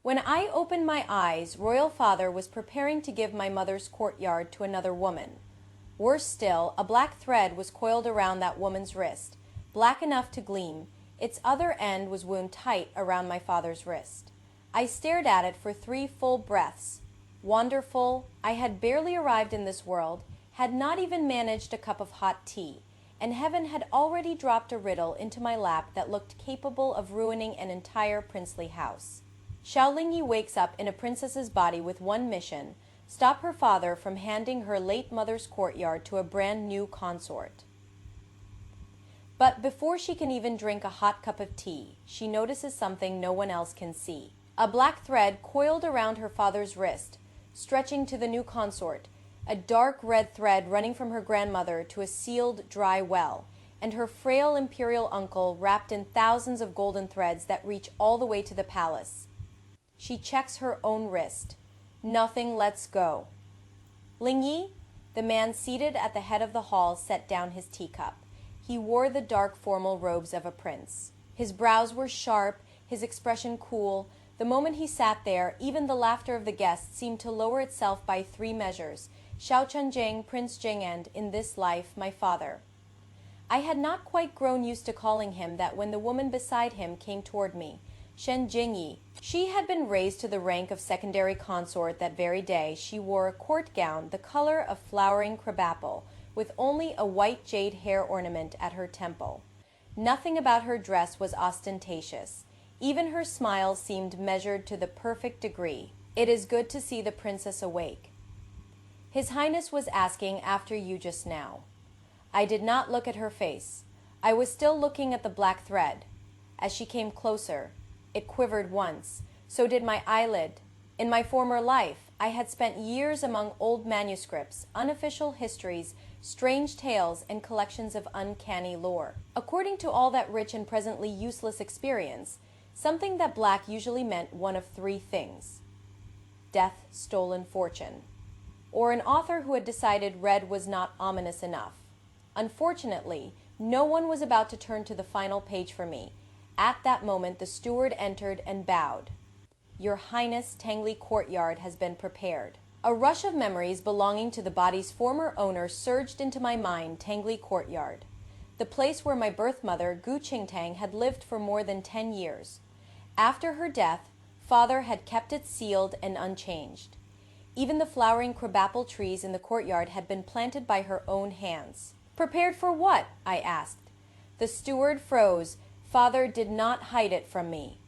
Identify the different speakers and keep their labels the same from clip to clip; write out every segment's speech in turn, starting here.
Speaker 1: When I opened my eyes, royal father was preparing to give my mother's courtyard to another woman. Worse still, a black thread was coiled around that woman's wrist, black enough to gleam. Its other end was wound tight around my father's wrist. I stared at it for 3 full breaths. Wonderful, I had barely arrived in this world, had not even managed a cup of hot tea, and heaven had already dropped a riddle into my lap that looked capable of ruining an entire princely house. Xiao Lingyi wakes up in a princess's body with one mission: stop her father from handing her late mother's courtyard to a brand new consort. But before she can even drink a hot cup of tea, she notices something no one else can see. A black thread coiled around her father's wrist, stretching to the new consort, a dark red thread running from her grandmother to a sealed, dry well, and her frail imperial uncle wrapped in thousands of golden threads that reach all the way to the palace. She checks her own wrist. Nothing lets go. Lingyi, the man seated at the head of the hall, set down his teacup. He wore the dark formal robes of a prince. His brows were sharp, his expression cool. The moment he sat there, even the laughter of the guests seemed to lower itself by 3 measures. Xiao Chunjing, Prince Jing, and, in this life, my father. I had not quite grown used to calling him that when the woman beside him came toward me. Shen Jingyi. She had been raised to the rank of secondary consort that very day. She wore a court gown the color of flowering crabapple, with only a white jade hair ornament at her temple. Nothing about her dress was ostentatious. Even her smile seemed measured to the perfect degree. It is good to see the princess awake. His Highness was asking after you just now. I did not look at her face. I was still looking at the black thread. As she came closer, it quivered once. So did my eyelid. In my former life, I had spent years among old manuscripts, unofficial histories, strange tales, and collections of uncanny lore. According to all that rich and presently useless experience, something that black usually meant one of 3 things: death, stolen fortune, or an author who had decided red was not ominous enough. Unfortunately, no one was about to turn to the final page for me. At that moment, the steward entered and bowed. Your Highness, Tangley Courtyard has been prepared. A rush of memories belonging to the body's former owner surged into my mind. Tangley Courtyard, the place where my birth mother, Gu Qingtang, had lived for more than 10 years. After her death, father had kept it sealed and unchanged. Even the flowering crabapple trees in the courtyard had been planted by her own hands. Prepared for what? I asked. The steward froze. Father did not hide it from me.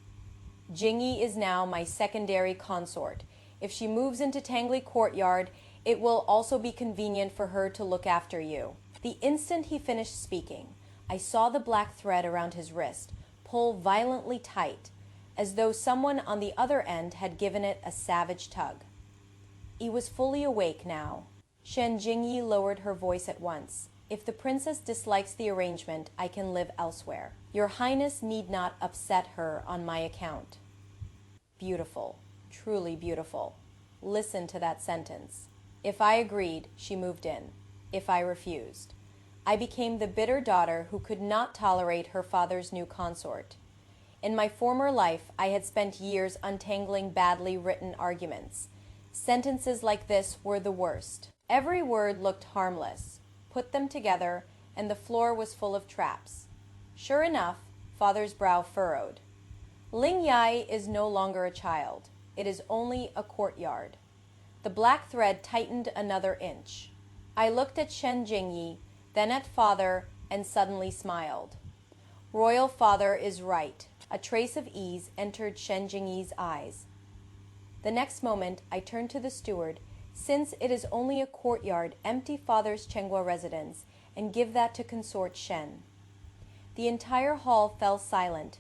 Speaker 1: Jingyi is now my secondary consort. If she moves into Tangley Courtyard, it will also be convenient for her to look after you. The instant he finished speaking, I saw the black thread around his wrist pull violently tight, as though someone on the other end had given it a savage tug. He was fully awake now. Shen Jingyi lowered her voice at once. If the princess dislikes the arrangement, I can live elsewhere. Your Highness need not upset her on my account. Beautiful, truly beautiful. Listen to that sentence. If I agreed, she moved in. If I refused, I became the bitter daughter who could not tolerate her father's new consort. In my former life, I had spent years untangling badly written arguments. Sentences like this were the worst. Every word looked harmless. Put them together, and the floor was full of traps. Sure enough, father's brow furrowed. Ling Yai is no longer a child. It is only a courtyard. The black thread tightened another inch. I looked at Shen Jingyi, then at father, and suddenly smiled. Royal father is right. A trace of ease entered Shen Jingyi's eyes. The next moment, I turned to the steward. Since it is only a courtyard, empty father's Chenghua residence, and give that to consort Shen. The entire hall fell silent.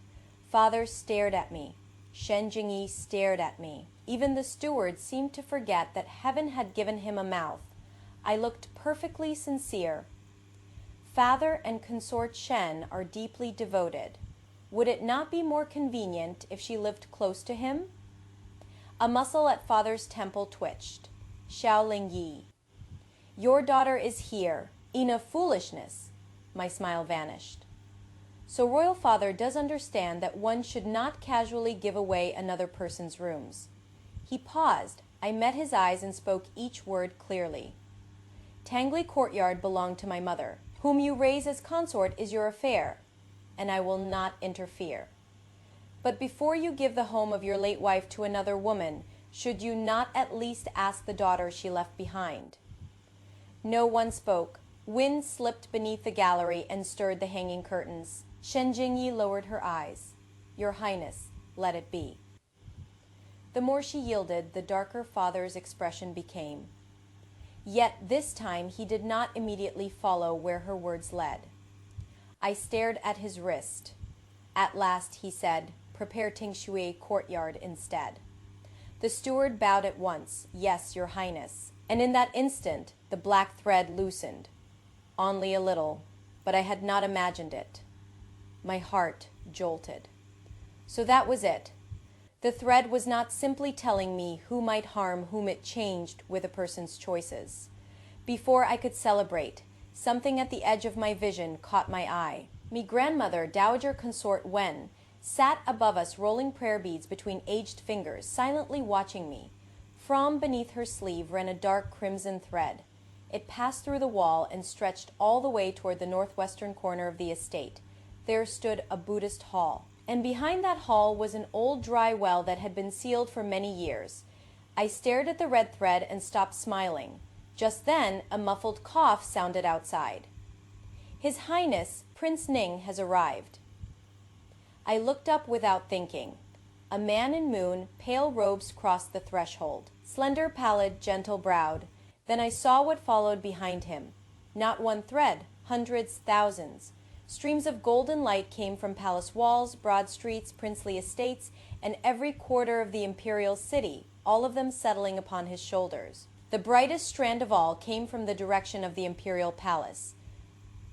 Speaker 1: Father stared at me. Shen Jingyi stared at me. Even the steward seemed to forget that heaven had given him a mouth. I looked perfectly sincere. Father and consort Shen are deeply devoted. Would it not be more convenient if she lived close to him? A muscle at father's temple twitched. Xiao Lingyi. Your daughter is here. Enough foolishness. My smile vanished. So royal father does understand that one should not casually give away another person's rooms. He paused. I met his eyes and spoke each word clearly. Tangley Courtyard belonged to my mother. Whom you raise as consort is your affair, and I will not interfere. But before you give the home of your late wife to another woman, should you not at least ask the daughter she left behind? No one spoke. Wind slipped beneath the gallery and stirred the hanging curtains. Shen Jingyi lowered her eyes. Your Highness, let it be. The more she yielded, the darker father's expression became. Yet this time he did not immediately follow where her words led. I stared at his wrist. At last he said, prepare Tingshui Courtyard instead. The steward bowed at once, yes, your Highness, and in that instant the black thread loosened. Only a little, but I had not imagined it. My heart jolted. So that was it. The thread was not simply telling me who might harm whom. It changed with a person's choices. Before I could celebrate, something at the edge of my vision caught my eye. Me grandmother, Dowager Consort Wen, sat above us rolling prayer beads between aged fingers, silently watching me. From beneath her sleeve ran a dark crimson thread. It passed through the wall and stretched all the way toward the northwestern corner of the estate. There stood a Buddhist hall, and behind that hall was an old dry well that had been sealed for many years. I stared at the red thread and stopped smiling. Just then, a muffled cough sounded outside. His Highness, Prince Ning, has arrived. I looked up without thinking. A man in moon, pale robes crossed the threshold, slender, pallid, gentle-browed. Then I saw what followed behind him. Not one thread, hundreds, thousands. Streams of golden light came from palace walls, broad streets, princely estates, and every quarter of the imperial city, all of them settling upon his shoulders. The brightest strand of all came from the direction of the imperial palace.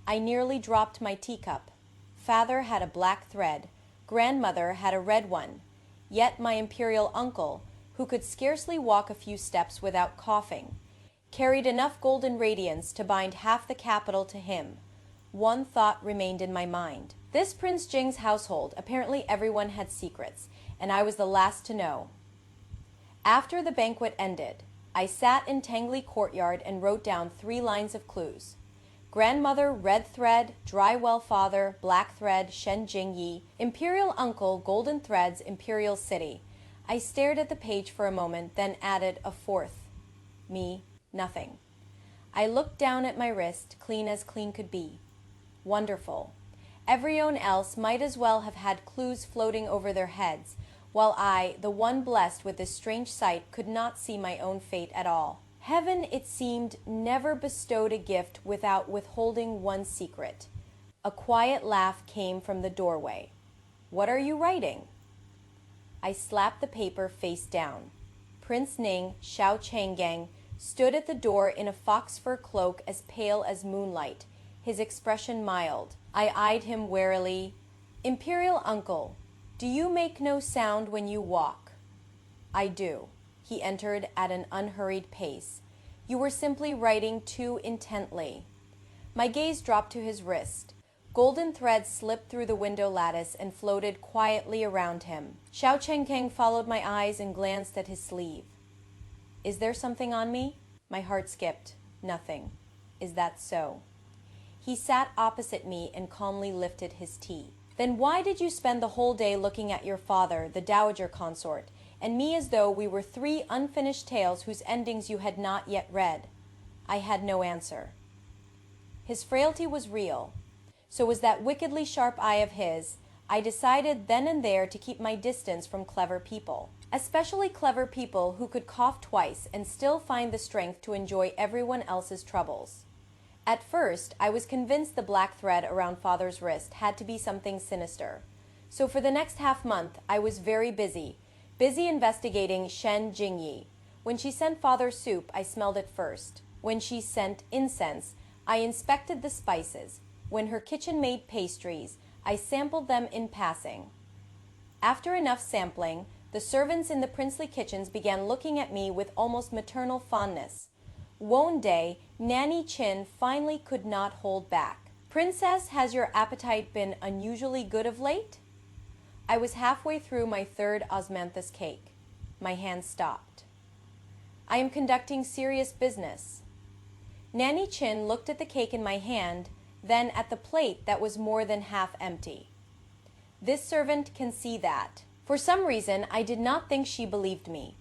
Speaker 1: I nearly dropped my teacup. Father had a black thread. Grandmother had a red one. Yet my imperial uncle, who could scarcely walk a few steps without coughing, carried enough golden radiance to bind half the capital to him. One thought remained in my mind. This Prince Jing's household, apparently everyone had secrets, and I was the last to know. After the banquet ended, I sat in Tangley Courtyard and wrote down 3 lines of clues. Grandmother, red thread, dry well father, black thread, Shen Jingyi, imperial uncle, golden threads, imperial city. I stared at the page for a moment, then added a 4th. Me, nothing. I looked down at my wrist, clean as clean could be. Wonderful. Everyone else might as well have had clues floating over their heads, while I, the one blessed with this strange sight, could not see my own fate at all. Heaven, it seemed, never bestowed a gift without withholding one secret. A quiet laugh came from the doorway. What are you writing? I slapped the paper face down. Prince Ning, Xiao Changgang, stood at the door in a fox fur cloak as pale as moonlight, his expression mild. I eyed him warily. Imperial uncle, do you make no sound when you walk? I do. He entered at an unhurried pace. You were simply writing too intently. My gaze dropped to his wrist. Golden threads slipped through the window lattice and floated quietly around him. Xiao Chengkeng followed my eyes and glanced at his sleeve. Is there something on me? My heart skipped. Nothing. Is that so? He sat opposite me and calmly lifted his tea. Then why did you spend the whole day looking at your father, the dowager consort, and me as though we were 3 unfinished tales whose endings you had not yet read? I had no answer. His frailty was real. So was that wickedly sharp eye of his. I decided then and there to keep my distance from clever people, especially clever people who could cough twice and still find the strength to enjoy everyone else's troubles. At first, I was convinced the black thread around Father's wrist had to be something sinister. So for the next half-month, I was very busy investigating Shen Jingyi. When she sent Father soup, I smelled it first. When she sent incense, I inspected the spices. When her kitchen made pastries, I sampled them in passing. After enough sampling, the servants in the princely kitchens began looking at me with almost maternal fondness. One day, Nanny Chin finally could not hold back. Princess, has your appetite been unusually good of late? I was halfway through my third osmanthus cake. My hand stopped. I am conducting serious business. Nanny Chin looked at the cake in my hand, then at the plate that was more than half empty. This servant can see that. For some reason, I did not think she believed me.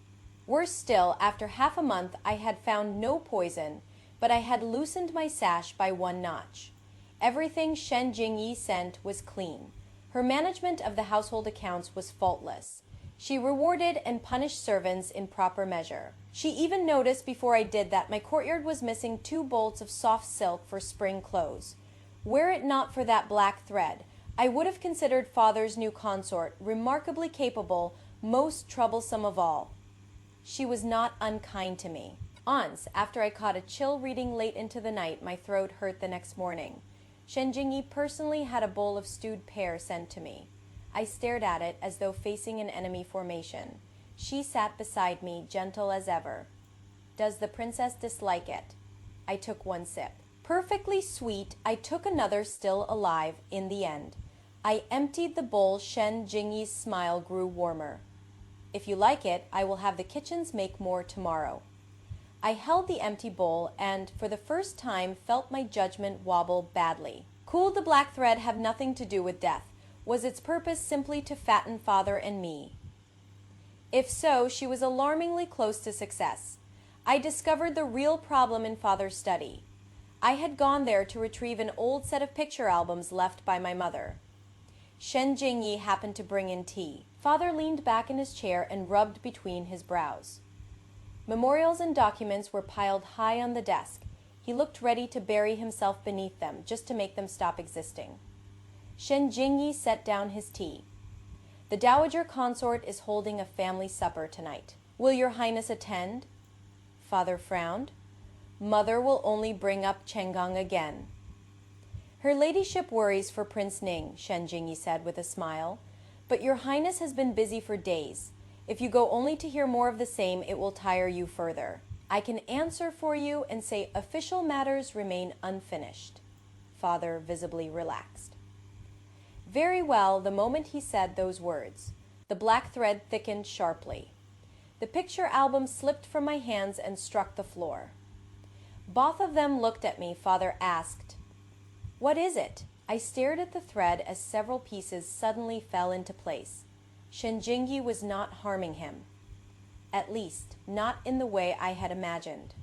Speaker 1: Worse still, after half a month, I had found no poison, but I had loosened my sash by one notch. Everything Shen Jingyi sent was clean. Her management of the household accounts was faultless. She rewarded and punished servants in proper measure. She even noticed before I did that my courtyard was missing 2 bolts of soft silk for spring clothes. Were it not for that black thread, I would have considered father's new consort remarkably capable, most troublesome of all. She was not unkind to me. Once, after I caught a chill reading late into the night, my throat hurt the next morning. Shen Jingyi personally had a bowl of stewed pear sent to me. I stared at it as though facing an enemy formation. She sat beside me, gentle as ever. Does the princess dislike it? I took one sip. Perfectly sweet, I took another still alive in the end. I emptied the bowl. Shen Jingyi's smile grew warmer. If you like it, I will have the kitchens make more tomorrow. I held the empty bowl and, for the first time, felt my judgment wobble badly. Could the black thread have nothing to do with death? Was its purpose simply to fatten father and me? If so, she was alarmingly close to success. I discovered the real problem in father's study. I had gone there to retrieve an old set of picture albums left by my mother. Shen Jingyi happened to bring in tea. Father leaned back in his chair and rubbed between his brows. Memorials and documents were piled high on the desk. He looked ready to bury himself beneath them, just to make them stop existing. Shen Jingyi set down his tea. The dowager consort is holding a family supper tonight. Will your highness attend? Father frowned. Mother will only bring up Chenggang again. Her ladyship worries for Prince Ning, Shen Jingyi said with a smile. But your highness has been busy for days. If you go only to hear more of the same, it will tire you further. I can answer for you and say official matters remain unfinished. Father visibly relaxed. Very well. The moment he said those words, the black thread thickened sharply. The picture album slipped from my hands and struck the floor. Both of them looked at me. Father asked, "What is it?" I stared at the thread as several pieces suddenly fell into place. Shen Jingyi was not harming him. At least, not in the way I had imagined.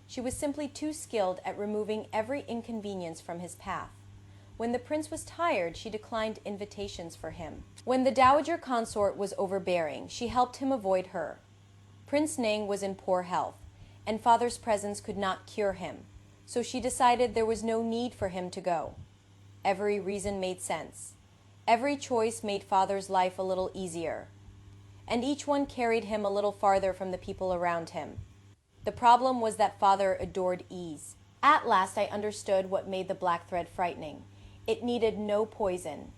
Speaker 1: She was simply too skilled at removing every inconvenience from his path. When the prince was tired, she declined invitations for him. When the dowager consort was overbearing, she helped him avoid her. Prince Ning was in poor health, and father's presence could not cure him, so she decided there was no need for him to go. Every reason made sense. Every choice made father's life a little easier, and each one carried him a little farther from the people around him. The problem was that father adored ease. At last I understood what made the black thread frightening. It needed no poison,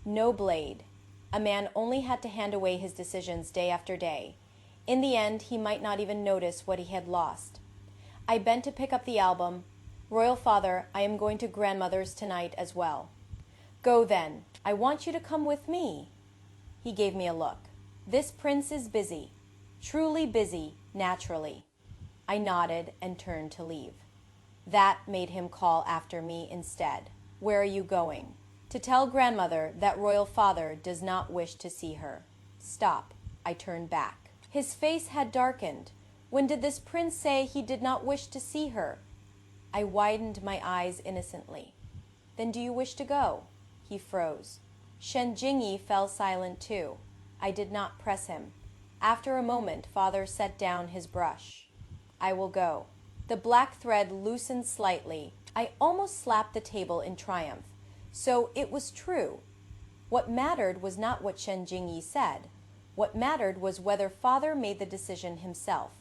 Speaker 1: no blade. A man only had to hand away his decisions day after day. In the end, he might not even notice what he had lost. I bent to pick up the album. Royal father, I am going to grandmother's tonight as well. Go then. I want you to come with me. He gave me a look. This prince is busy. Truly busy, naturally. I nodded and turned to leave. That made him call after me instead. Where are you going? To tell grandmother that royal father does not wish to see her. Stop. I turned back. His face had darkened. When did this prince say he did not wish to see her? I widened my eyes innocently. Then do you wish to go? He froze. Shen Jingyi fell silent too. I did not press him. After a moment, father set down his brush. I will go. The black thread loosened slightly. I almost slapped the table in triumph. So it was true. What mattered was not what Shen Jingyi said. What mattered was whether father made the decision himself.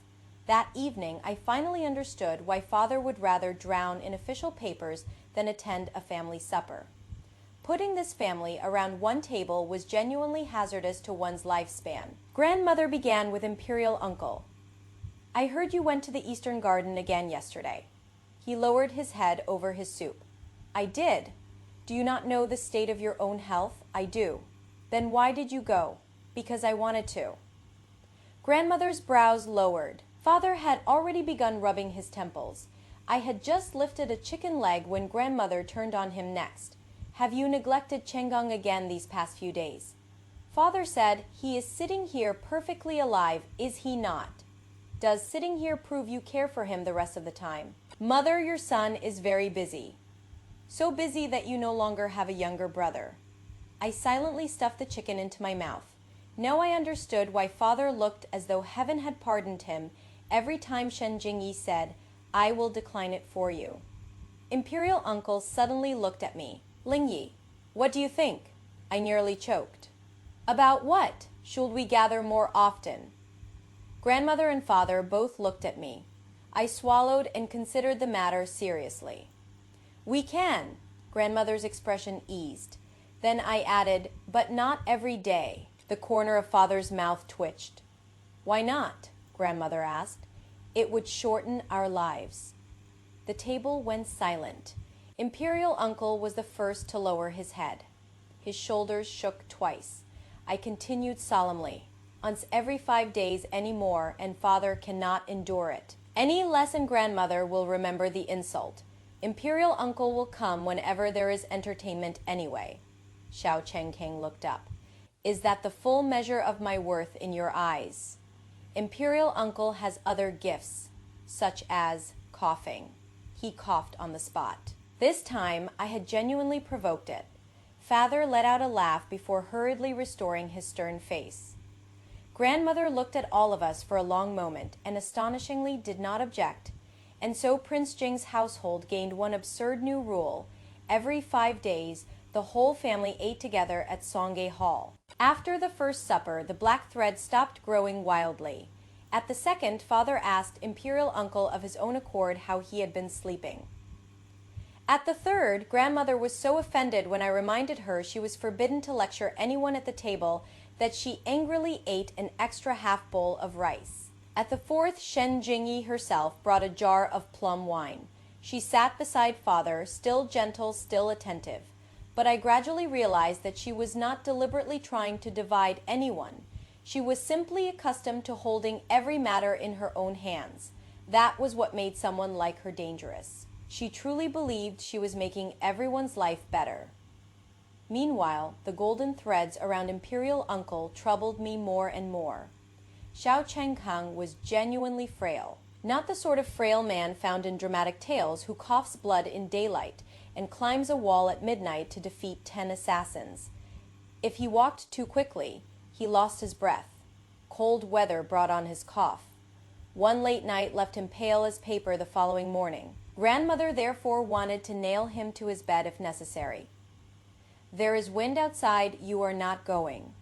Speaker 1: That evening, I finally understood why father would rather drown in official papers than attend a family supper. Putting this family around one table was genuinely hazardous to one's lifespan. Grandmother began with imperial uncle. I heard you went to the Eastern Garden again yesterday. He lowered his head over his soup. I did. Do you not know the state of your own health? I do. Then why did you go? Because I wanted to. Grandmother's brows lowered. Father had already begun rubbing his temples. I had just lifted a chicken leg when grandmother turned on him next. Have you neglected Chenggang again these past few days? Father said, he is sitting here perfectly alive, is he not? Does sitting here prove you care for him the rest of the time? Mother, your son is very busy. So busy that you no longer have a younger brother. I silently stuffed the chicken into my mouth. Now I understood why Father looked as though heaven had pardoned him every time Shen Jingyi said, I will decline it for you. Imperial Uncle suddenly looked at me. Lingyi, what do you think? I nearly choked. About what? Should we gather more often? Grandmother and Father both looked at me. I swallowed and considered the matter seriously. We can. Grandmother's expression eased. Then I added, but not every day. The corner of Father's mouth twitched. Why not? Grandmother asked. It would shorten our lives. The table went silent. Imperial Uncle was the first to lower his head. His shoulders shook twice. I continued solemnly. Once every 5 days any more, and Father cannot endure it. Any less than grandmother will remember the insult. Imperial Uncle will come whenever there is entertainment anyway. Xiao Chengking looked up. Is that the full measure of my worth in your eyes? Imperial Uncle has other gifts, such as coughing. He coughed on the spot. This time I had genuinely provoked it. Father let out a laugh before hurriedly restoring his stern face. Grandmother looked at all of us for a long moment and astonishingly did not object, and so Prince Jing's household gained one absurd new rule. Every 5 days, the whole family ate together at Songay Hall. After the first supper, the black thread stopped growing wildly. At the second, Father asked Imperial Uncle of his own accord how he had been sleeping. At the third, Grandmother was so offended when I reminded her she was forbidden to lecture anyone at the table that she angrily ate an extra half bowl of rice. At the fourth, Shen Jingyi herself brought a jar of plum wine. She sat beside Father, still gentle, still attentive. But I gradually realized that she was not deliberately trying to divide anyone. She was simply accustomed to holding every matter in her own hands. That was what made someone like her dangerous. She truly believed she was making everyone's life better. Meanwhile, the golden threads around Imperial Uncle troubled me more and more. Xiao Chengkang was genuinely frail. Not the sort of frail man found in dramatic tales who coughs blood in daylight and climbs a wall at midnight to defeat 10 assassins. If he walked too quickly, he lost his breath. Cold weather brought on his cough. One late night left him pale as paper the following morning. Grandmother therefore wanted to nail him to his bed if necessary. There is wind outside, you are not going.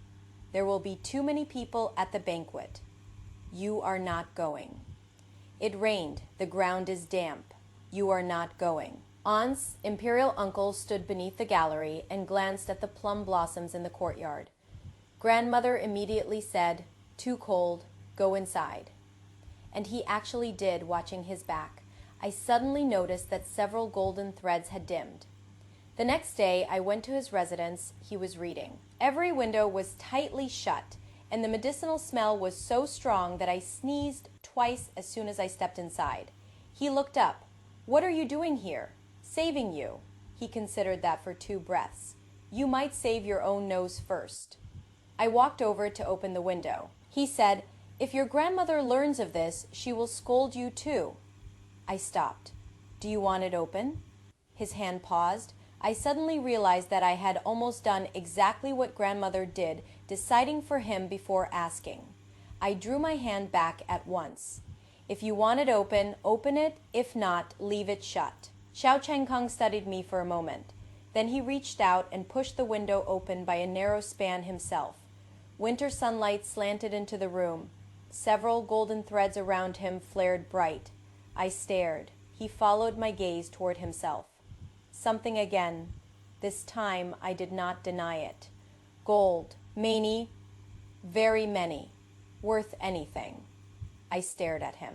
Speaker 1: There will be too many people at the banquet. You are not going. It rained, the ground is damp. You are not going. Once, Imperial Uncle stood beneath the gallery and glanced at the plum blossoms in the courtyard. Grandmother immediately said, too cold, go inside. And he actually did, watching his back. I suddenly noticed that several golden threads had dimmed. The next day, I went to his residence. He was reading. Every window was tightly shut, and the medicinal smell was so strong that I sneezed twice as soon as I stepped inside. He looked up. What are you doing here? Saving you. He considered that for 2 breaths. You might save your own nose first. I walked over to open the window. He said, if your grandmother learns of this, she will scold you too. I stopped. Do you want it open? His hand paused. I suddenly realized that I had almost done exactly what grandmother did, deciding for him before asking. I drew my hand back at once. If you want it, open it. If not, leave it shut. Xiao Chengkang studied me for a moment. Then he reached out and pushed the window open by a narrow span himself. Winter sunlight slanted into the room. Several golden threads around him flared bright. I stared. He followed my gaze toward himself. Something again. This time I did not deny it. Gold, many, very many, worth anything. I stared at him.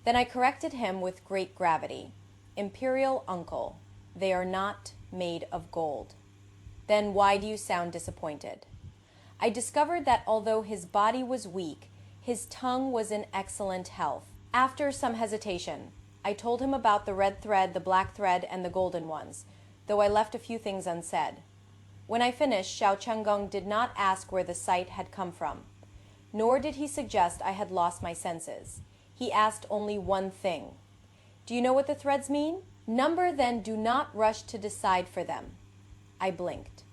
Speaker 1: Then I corrected him with great gravity. Imperial Uncle, They are not made of gold. Then why do you sound disappointed? I discovered that although his body was weak, his tongue was in excellent health. After some hesitation, I told him about the red thread, the black thread, and the golden ones, though I left a few things unsaid. When I finished, Xiao Chenggong did not ask where the sight had come from, nor did he suggest I had lost my senses. He asked only one thing. Do you know what the threads mean? Number, then do not rush to decide for them. I blinked.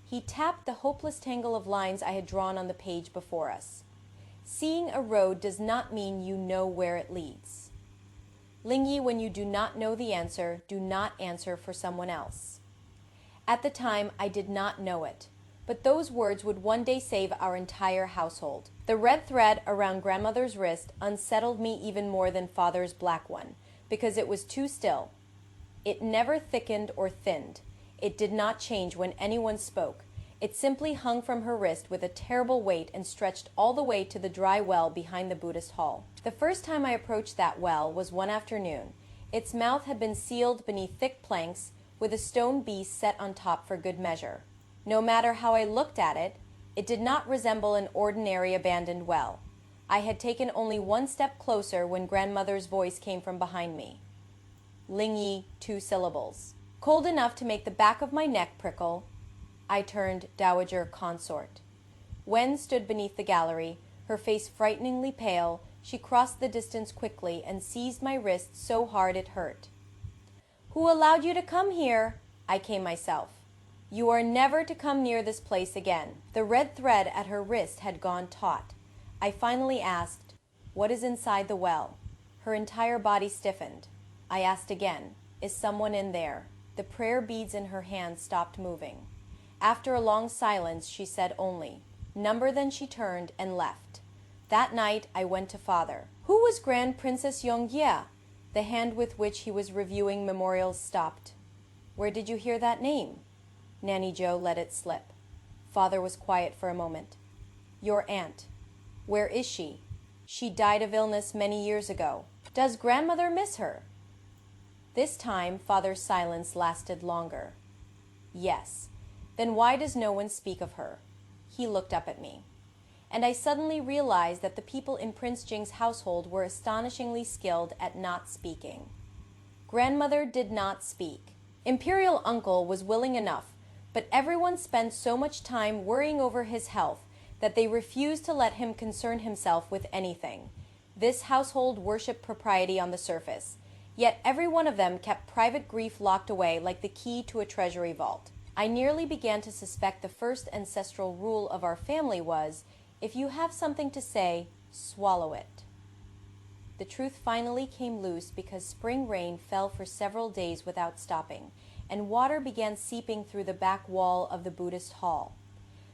Speaker 1: He tapped the hopeless tangle of lines I had drawn on the page before us. Seeing a road does not mean you know where it leads. Lingyi, when you do not know the answer, do not answer for someone else. At the time, I did not know it, but those words would one day save our entire household. The red thread around grandmother's wrist unsettled me even more than father's black one, because it was too still. It never thickened or thinned. It did not change when anyone spoke. It simply hung from her wrist with a terrible weight and stretched all the way to the dry well behind the Buddhist hall. The first time I approached that well was one afternoon. Its mouth had been sealed beneath thick planks with a stone beast set on top for good measure. No matter how I looked at it, it did not resemble an ordinary abandoned well. I had taken only one step closer when grandmother's voice came from behind me. Lingyi, 2 syllables. Cold enough to make the back of my neck prickle, I turned dowager consort. Wen stood beneath the gallery, her face frighteningly pale. She crossed the distance quickly and seized my wrist so hard it hurt. Who allowed you to come here? I came myself. You are never to come near this place again. The red thread at her wrist had gone taut. I finally asked, what is inside the well? Her entire body stiffened. I asked again, is someone in there? The prayer beads in her hand stopped moving. After a long silence, she said only, Number. Then she turned and left. That night, I went to father. Who was Grand Princess Yongyie? The hand with which he was reviewing memorials stopped. Where did you hear that name? Nanny Joe let it slip. Father was quiet for a moment. Your aunt. Where is she? She died of illness many years ago. Does grandmother miss her? This time, father's silence lasted longer. Yes. Then why does no one speak of her? He looked up at me. And I suddenly realized that the people in Prince Jing's household were astonishingly skilled at not speaking. Grandmother did not speak. Imperial uncle was willing enough, but everyone spent so much time worrying over his health that they refused to let him concern himself with anything. This household worshipped propriety on the surface, yet every one of them kept private grief locked away like the key to a treasury vault. I nearly began to suspect the first ancestral rule of our family was, if you have something to say, swallow it. The truth finally came loose because spring rain fell for several days without stopping, and water began seeping through the back wall of the Buddhist hall.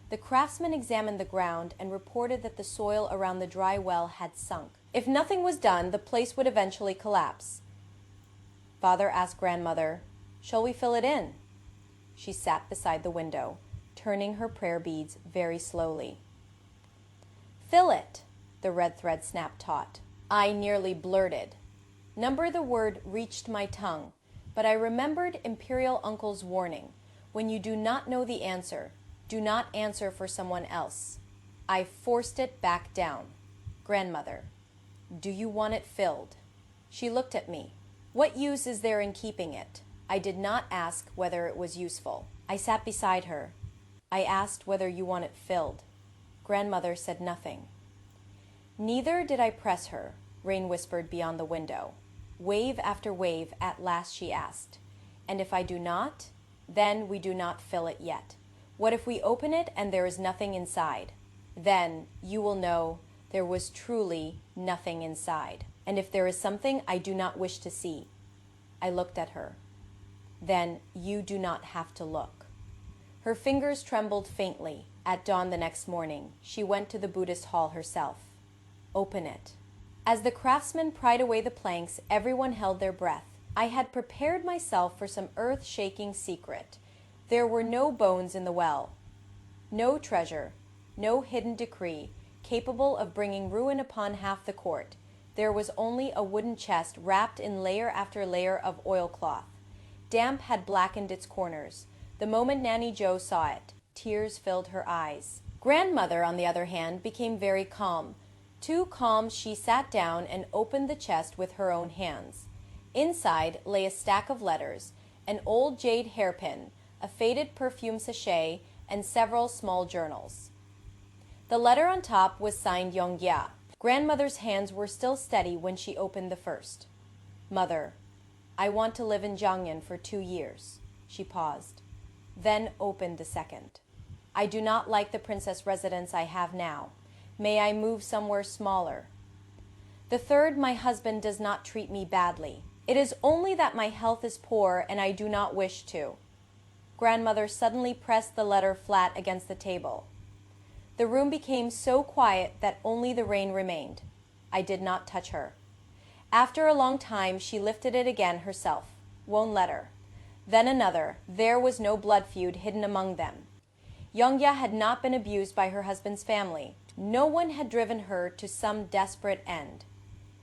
Speaker 1: The craftsman examined the ground and reported that the soil around the dry well had sunk. If nothing was done, the place would eventually collapse. Father asked grandmother, Shall we fill it in? She sat beside the window, turning her prayer beads very slowly. Fill it, the red thread snapped taut. I nearly blurted. Number the word reached my tongue, but I remembered Imperial Uncle's warning. When you do not know the answer, do not answer for someone else. I forced it back down. Grandmother, do you want it filled? She looked at me. What use is there in keeping it? I did not ask whether it was useful. I sat beside her. I asked whether you want it filled. Grandmother said nothing. Neither did I press her, Rain whispered beyond the window. Wave after wave, at last she asked, And if I do not, then we do not fill it yet. What if we open it and there is nothing inside? Then you will know there was truly nothing inside. And if there is something I do not wish to see. I looked at her. Then you do not have to look. Her fingers trembled faintly. At dawn the next morning, she went to the Buddhist hall herself. Open it. As the craftsman pried away the planks, everyone held their breath. I had prepared myself for some earth-shaking secret. There were no bones in the well, no treasure, no hidden decree capable of bringing ruin upon half the court. There was only a wooden chest wrapped in layer after layer of oilcloth. Damp had blackened its corners. The moment Nanny Joe saw it, tears filled her eyes. Grandmother, on the other hand, became very calm. Too calm, she sat down and opened the chest with her own hands. Inside lay a stack of letters, an old jade hairpin, a faded perfume sachet, and several small journals. The letter on top was signed Yonggya. Grandmother's hands were still steady when she opened the first. Mother, I want to live in Jiangyan for 2 years. She paused, then opened the second. I do not like the princess residence I have now. May I move somewhere smaller? The third, my husband does not treat me badly. It is only that my health is poor and I do not wish to. Grandmother suddenly pressed the letter flat against the table. The room became so quiet that only the rain remained. I did not touch her. After a long time, she lifted it again herself. One letter. Then another. There was no blood feud hidden among them. Yonggya had not been abused by her husband's family. No one had driven her to some desperate end.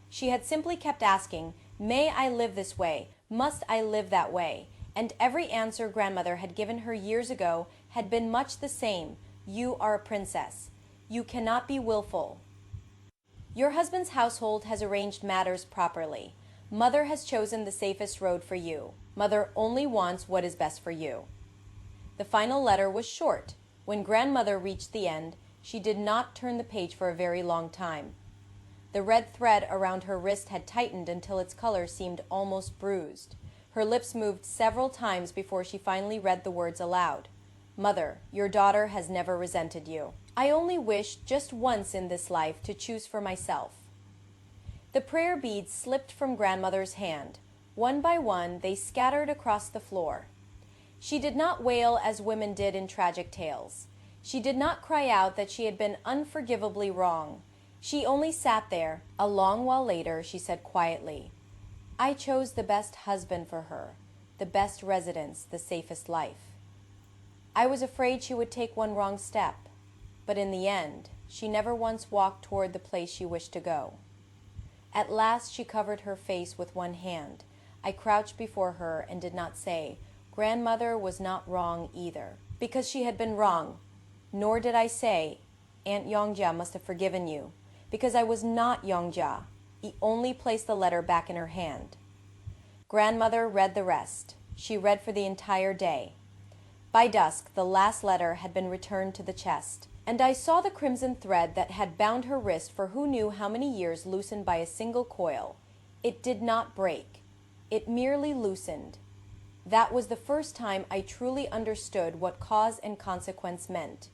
Speaker 1: She had simply kept asking, may I live this way? Must I live that way? And every answer grandmother had given her years ago had been much the same. You are a princess. You cannot be willful. Your husband's household has arranged matters properly. Mother has chosen the safest road for you. Mother only wants what is best for you. The final letter was short. When grandmother reached the end, she did not turn the page for a very long time. The red thread around her wrist had tightened until its color seemed almost bruised. Her lips moved several times before she finally read the words aloud. Mother, your daughter has never resented you. I only wish just once in this life to choose for myself. The prayer beads slipped from grandmother's hand. One by one, they scattered across the floor. She did not wail as women did in tragic tales. She did not cry out that she had been unforgivably wrong. She only sat there. A long while later, she said quietly, I chose the best husband for her, the best residence, the safest life. I was afraid she would take one wrong step, but in the end, she never once walked toward the place she wished to go. At last she covered her face with one hand. I crouched before her and did not say, Grandmother was not wrong either, because she had been wrong. Nor did I say, Aunt Yongjia must have forgiven you, because I was not Yongjia. He only placed the letter back in her hand. Grandmother read the rest. She read for the entire day. By dusk, the last letter had been returned to the chest, and I saw the crimson thread that had bound her wrist for who knew how many years loosened by a single coil. It did not break. It merely loosened. That was the first time I truly understood what cause and consequence meant.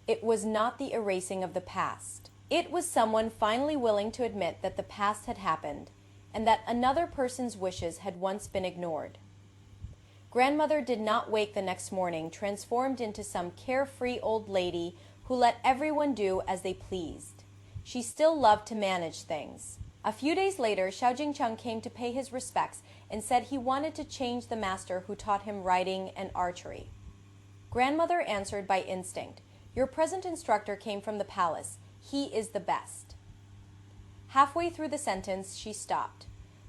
Speaker 1: It was not the erasing of the past. It was someone finally willing to admit that the past had happened, and that another person's wishes had once been ignored. Grandmother did not wake the next morning transformed into some carefree old lady who let everyone do as they pleased. She still loved to manage things. A few days later, Xiao Jingcheng came to pay his respects and said he wanted to change the master who taught him riding and archery. Grandmother answered by instinct, Your present instructor came from the palace. He is the best. Halfway through the sentence, she stopped.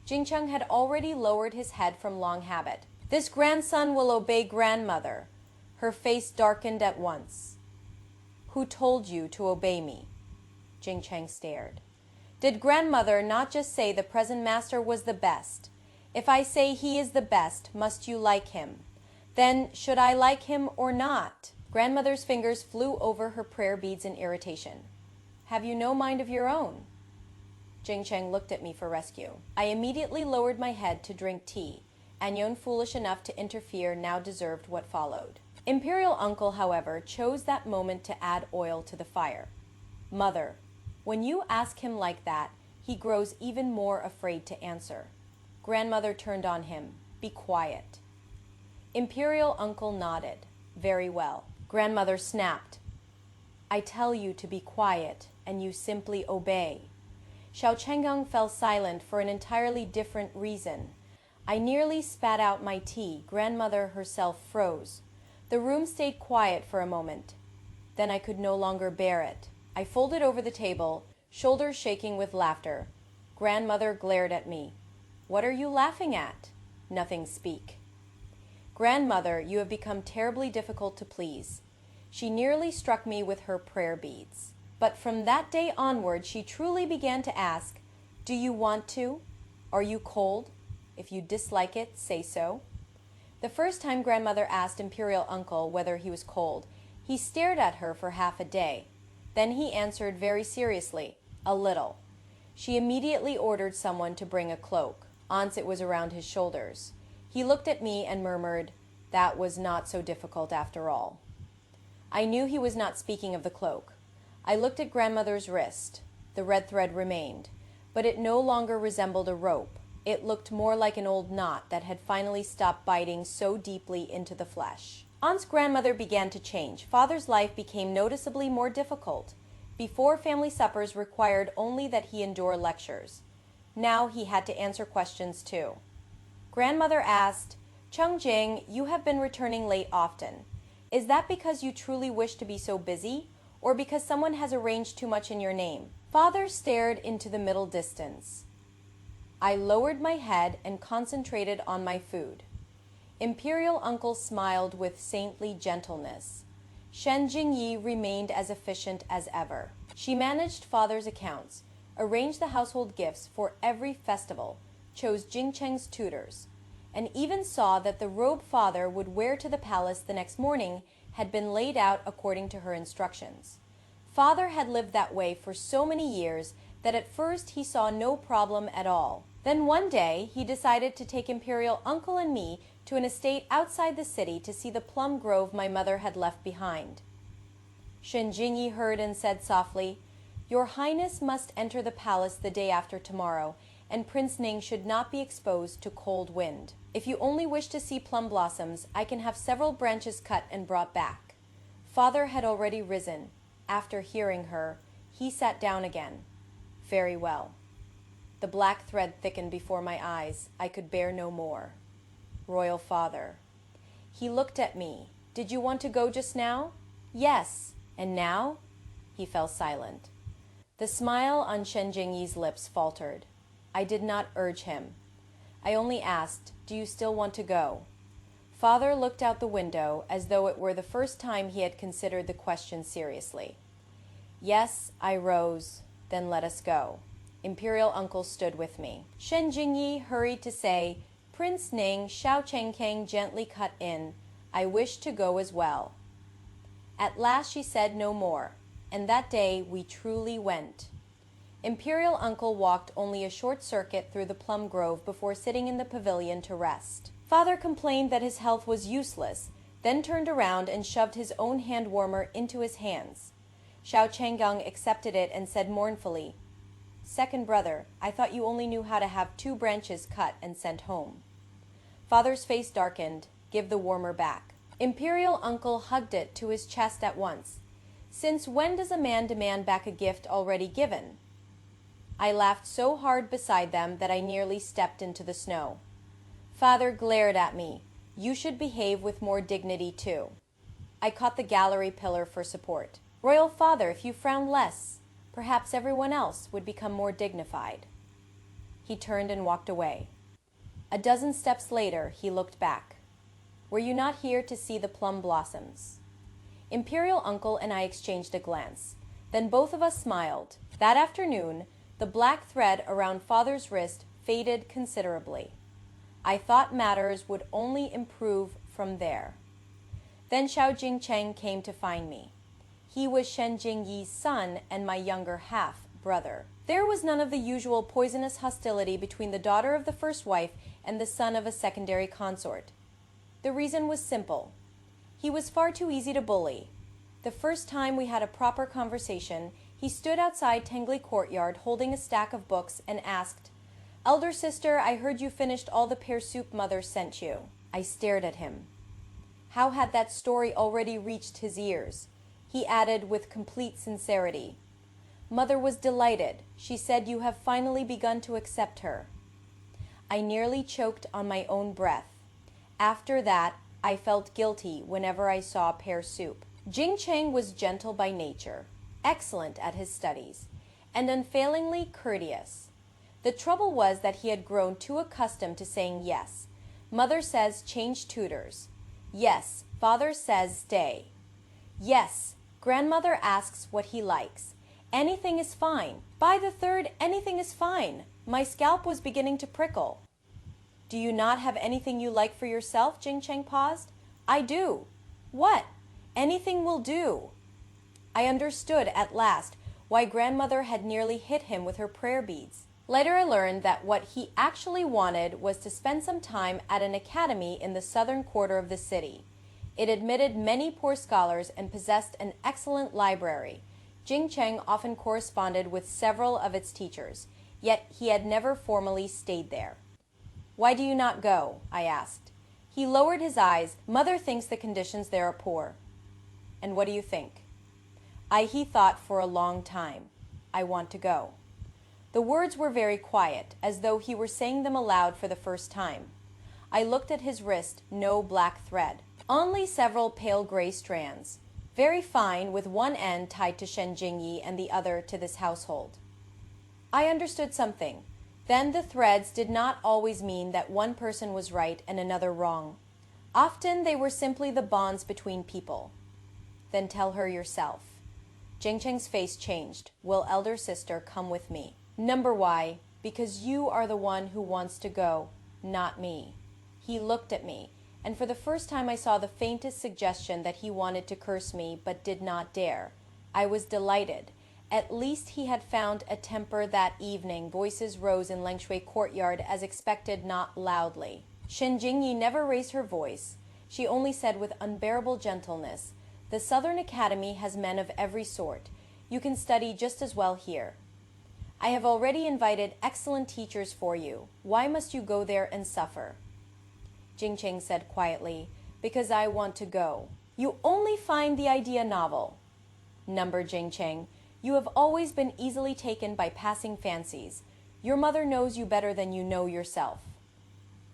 Speaker 1: Jingcheng had already lowered his head from long habit. This grandson will obey grandmother. Her face darkened at once. Who told you to obey me? Jingcheng stared. Did grandmother not just say the present master was the best? If I say he is the best, must you like him? Then should I like him or not? Grandmother's fingers flew over her prayer beads in irritation. Have you no mind of your own? Jingcheng looked at me for rescue. I immediately lowered my head to drink tea. Anyone foolish enough to interfere now deserved what followed. Imperial uncle, however, chose that moment to add oil to the fire. Mother, when you ask him like that, he grows even more afraid to answer. Grandmother turned on him. Be quiet. Imperial uncle nodded. Very well. Grandmother snapped. I tell you to be quiet, and you simply obey. Xiao Chengang fell silent for an entirely different reason. I nearly spat out my tea. Grandmother herself froze. The room stayed quiet for a moment. Then I could no longer bear it. I folded over the table, shoulders shaking with laughter. Grandmother glared at me. What are you laughing at? Nothing speak. Grandmother, you have become terribly difficult to please. She nearly struck me with her prayer beads. But from that day onward, she truly began to ask, do you want to? Are you cold? If you dislike it, say so. The first time Grandmother asked Imperial Uncle whether he was cold, he stared at her for half a day. Then he answered very seriously, a little. She immediately ordered someone to bring a cloak. Once it was around his shoulders. He looked at me and murmured, that was not so difficult after all. I knew he was not speaking of the cloak. I looked at Grandmother's wrist. The red thread remained, but it no longer resembled a rope. It looked more like an old knot that had finally stopped biting so deeply into the flesh. Aunt's grandmother began to change. Father's life became noticeably more difficult. Before, family suppers required only that he endure lectures. Now he had to answer questions too. Grandmother asked, Chung Jing, you have been returning late often. Is that because you truly wish to be so busy, or because someone has arranged too much in your name? Father stared into the middle distance. I lowered my head and concentrated on my food. Imperial Uncle smiled with saintly gentleness. Shen Jingyi remained as efficient as ever. She managed Father's accounts, arranged the household gifts for every festival, chose Jingcheng's tutors, and even saw that the robe Father would wear to the palace the next morning had been laid out according to her instructions. Father had lived that way for so many years that at first he saw no problem at all. Then one day he decided to take Imperial Uncle and me to an estate outside the city to see the plum grove my mother had left behind. Shen Jingyi heard and said softly, Your Highness must enter the palace the day after tomorrow, and Prince Ning should not be exposed to cold wind. If you only wish to see plum blossoms, I can have several branches cut and brought back. Father had already risen. After hearing her, he sat down again. Very well. The black thread thickened before my eyes. I could bear no more. Royal Father. He looked at me. Did you want to go just now? Yes. And now? He fell silent. The smile on Shen Jingyi's lips faltered. I did not urge him. I only asked, do you still want to go? Father looked out the window as though it were the first time he had considered the question seriously. Yes, I rose. Then let us go. Imperial Uncle stood with me. Shen Jingyi hurried to say, Prince Ning, Xiao Chengkang gently cut in. I wish to go as well. At last she said no more, and that day we truly went. Imperial Uncle walked only a short circuit through the plum grove before sitting in the pavilion to rest. Father complained that his health was useless, then turned around and shoved his own hand warmer into his hands. Xiao Changgang accepted it and said mournfully, Second brother, I thought you only knew how to have 2 branches cut and sent home. Father's face darkened. Give the warmer back. Imperial Uncle hugged it to his chest at once. Since when does a man demand back a gift already given? I laughed so hard beside them that I nearly stepped into the snow. Father glared at me. You should behave with more dignity too. I caught the gallery pillar for support. Royal Father, if you frown less, perhaps everyone else would become more dignified. He turned and walked away. A dozen steps later, he looked back. Were you not here to see the plum blossoms? Imperial Uncle and I exchanged a glance. Then both of us smiled. That afternoon, the black thread around Father's wrist faded considerably. I thought matters would only improve from there. Then Xiao Jingcheng came to find me. He was Shen Jingyi's son and my younger half-brother. There was none of the usual poisonous hostility between the daughter of the first wife and the son of a secondary consort. The reason was simple. He was far too easy to bully. The first time we had a proper conversation, he stood outside Tangley Courtyard holding a stack of books and asked, Elder sister, I heard you finished all the pear soup Mother sent you. I stared at him. How had that story already reached his ears? He added with complete sincerity, Mother was delighted. She said you have finally begun to accept her. I nearly choked on my own breath. After that, I felt guilty whenever I saw pear soup. Jing Cheng was gentle by nature, excellent at his studies, and unfailingly courteous. The trouble was that he had grown too accustomed to saying yes. Mother says change tutors. Yes, father says stay. Yes, grandmother asks what he likes. Anything is fine. By the third, anything is fine. My scalp was beginning to prickle. Do you not have anything you like for yourself? Jing Cheng paused. I do. What? Anything will do. I understood at last why grandmother had nearly hit him with her prayer beads. Later I learned that what he actually wanted was to spend some time at an academy in the southern quarter of the city. It admitted many poor scholars and possessed an excellent library. Jing Cheng often corresponded with several of its teachers, yet he had never formally stayed there. Why do you not go? I asked. He lowered his eyes. Mother thinks the conditions there are poor. And what do you think? He thought for a long time. I want to go. The words were very quiet, as though he were saying them aloud for the first time. I looked at his wrist, no black thread, only several pale gray strands, very fine, with one end tied to Shen Jingyi and the other to this household. I understood something. Then the threads did not always mean that one person was right and another wrong. Often they were simply the bonds between people. Then tell her yourself. Jing Cheng's face changed. Will elder sister come with me? Number why? Because you are the one who wants to go, not me. He looked at me, and for the first time I saw the faintest suggestion that he wanted to curse me but did not dare. I was delighted. At least he had found a temper that evening. Voices rose in Lengshui courtyard as expected, not loudly. Shen Jingyi never raised her voice. She only said with unbearable gentleness, the Southern Academy has men of every sort. You can study just as well here. I have already invited excellent teachers for you. Why must you go there and suffer? Jing Cheng said quietly, because I want to go. You only find the idea novel. Number Jing Cheng, you have always been easily taken by passing fancies. Your mother knows you better than you know yourself.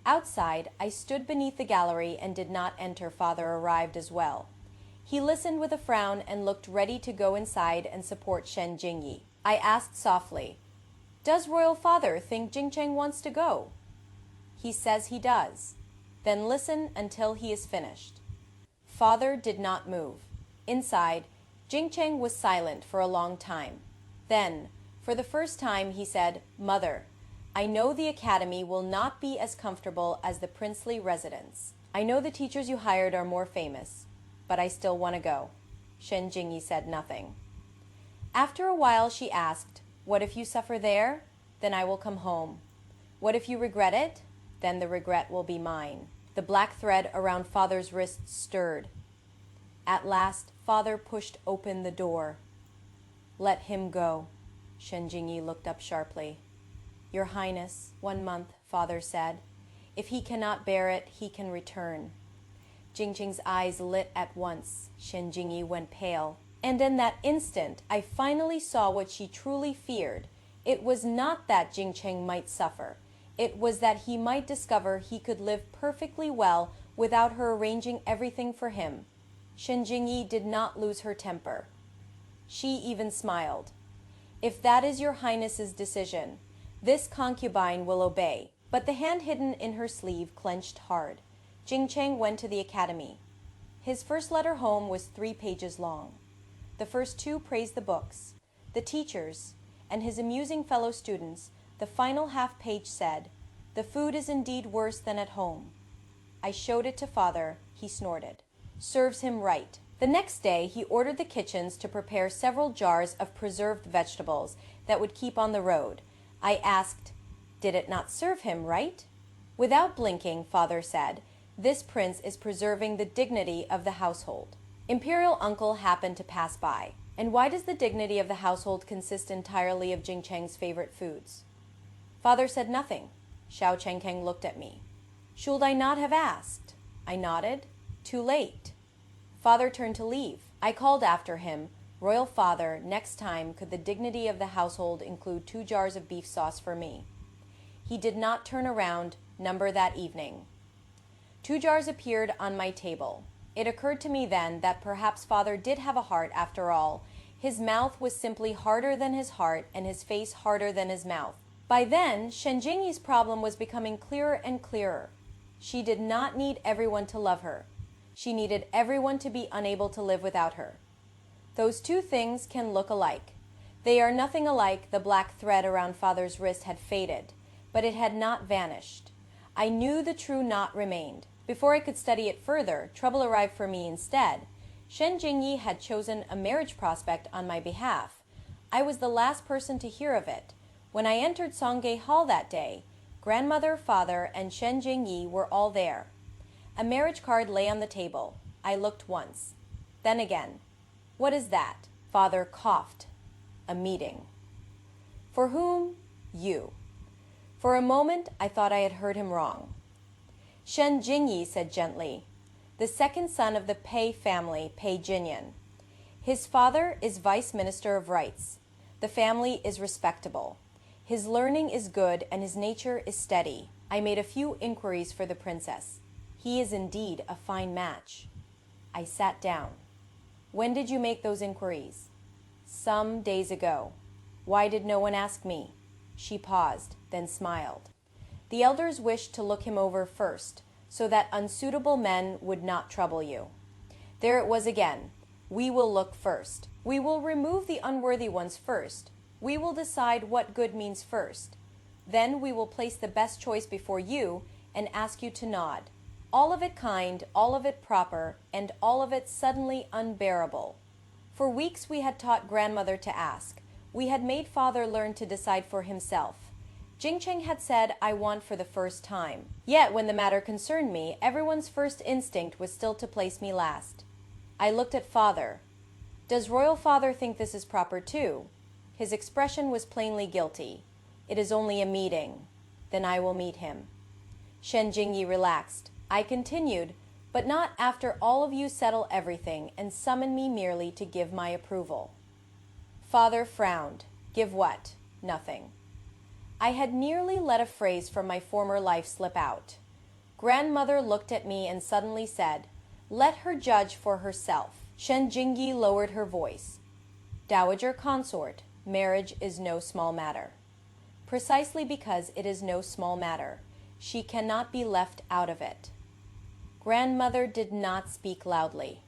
Speaker 1: Outside, I stood beneath the gallery and did not enter. Father arrived as well. He listened with a frown and looked ready to go inside and support Shen Jingyi. I asked softly, does Royal Father think Jing Cheng wants to go? He says he does. Then listen until he is finished. Father did not move. Inside, Jing Cheng was silent for a long time. Then, for the first time, he said, Mother, I know the academy will not be as comfortable as the princely residence. I know the teachers you hired are more famous, but I still want to go. Shen Jingyi said nothing. After a while she asked, what if you suffer there? Then I will come home. What if you regret it? Then the regret will be mine. The black thread around Father's wrist stirred. At last, Father pushed open the door. Let him go. Shen Jingyi looked up sharply. Your Highness, 1 month, Father said. If he cannot bear it, he can return. Jing Cheng's eyes lit at once. Shen Jingyi went pale. And in that instant, I finally saw what she truly feared. It was not that Jing Cheng might suffer. It was that he might discover he could live perfectly well without her arranging everything for him. Shen Jingyi did not lose her temper. She even smiled. If that is your Highness's decision, this concubine will obey. But the hand hidden in her sleeve clenched hard. Jing Cheng went to the academy. His first letter home was 3 pages long. The first 2 praised the books, the teachers, and his amusing fellow students. The final half-page said, the food is indeed worse than at home. I showed it to Father. He snorted. Serves him right. The next day, he ordered the kitchens to prepare several jars of preserved vegetables that would keep on the road. I asked, did it not serve him right? Without blinking, Father said, this prince is preserving the dignity of the household. Imperial uncle happened to pass by. And why does the dignity of the household consist entirely of Jing Cheng's favorite foods? Father said nothing. Xiao Chengkeng looked at me. Should I not have asked? I nodded. Too late. Father turned to leave. I called after him, Royal Father, next time could the dignity of the household include 2 jars of beef sauce for me? He did not turn around. Number that evening. 2 jars appeared on my table. It occurred to me then that perhaps Father did have a heart after all. His mouth was simply harder than his heart and his face harder than his mouth. By then, Shen Jingyi's problem was becoming clearer and clearer. She did not need everyone to love her. She needed everyone to be unable to live without her. Those two things can look alike. They are nothing alike. The black thread around father's wrist had faded, but it had not vanished. I knew the true knot remained. Before I could study it further, trouble arrived for me instead. Shen Jingyi had chosen a marriage prospect on my behalf. I was the last person to hear of it. When I entered Songye Hall that day, grandmother, father, and Shen Jingyi were all there. A marriage card lay on the table. I looked once. Then again. What is that? Father coughed. A meeting. For whom? You. For a moment, I thought I had heard him wrong. Shen Jingyi said gently, the second son of the Pei family, Pei Jinyan. His father is Vice Minister of Rights. The family is respectable. His learning is good and his nature is steady. I made a few inquiries for the princess. He is indeed a fine match. I sat down. When did you make those inquiries? Some days ago. Why did no one ask me? She paused, then smiled. The elders wished to look him over first, so that unsuitable men would not trouble you. There it was again. We will look first. We will remove the unworthy ones first. We will decide what good means first. Then we will place the best choice before you and ask you to nod. All of it kind, all of it proper, and all of it suddenly unbearable. For weeks we had taught grandmother to ask. We had made father learn to decide for himself. Jingcheng had said, I want for the first time. Yet when the matter concerned me, everyone's first instinct was still to place me last. I looked at father. Does royal father think this is proper too? His expression was plainly guilty. It is only a meeting. Then I will meet him. Shen Jingyi relaxed. I continued, but not after all of you settle everything and summon me merely to give my approval. Father frowned. Give what? Nothing. I had nearly let a phrase from my former life slip out. Grandmother looked at me and suddenly said, let her judge for herself. Shen Jingyi lowered her voice. Dowager consort, marriage is no small matter. Precisely because it is no small matter, she cannot be left out of it. Grandmother did not speak loudly.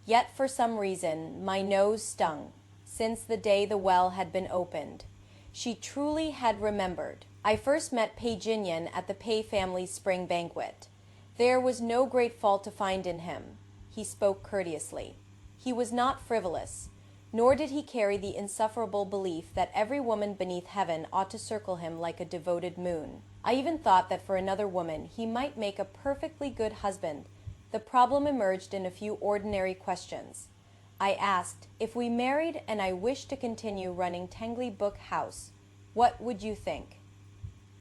Speaker 1: Yet for some reason my nose stung, since the day the well had been opened. She truly had remembered. I first met Pei Jinyan at the Pei family's spring banquet. There was no great fault to find in him. He spoke courteously. He was not frivolous, nor did he carry the insufferable belief that every woman beneath heaven ought to circle him like a devoted moon. I even thought that for another woman he might make a perfectly good husband. The problem emerged in a few ordinary questions. I asked, if we married and I wished to continue running Tengli Book House, what would you think?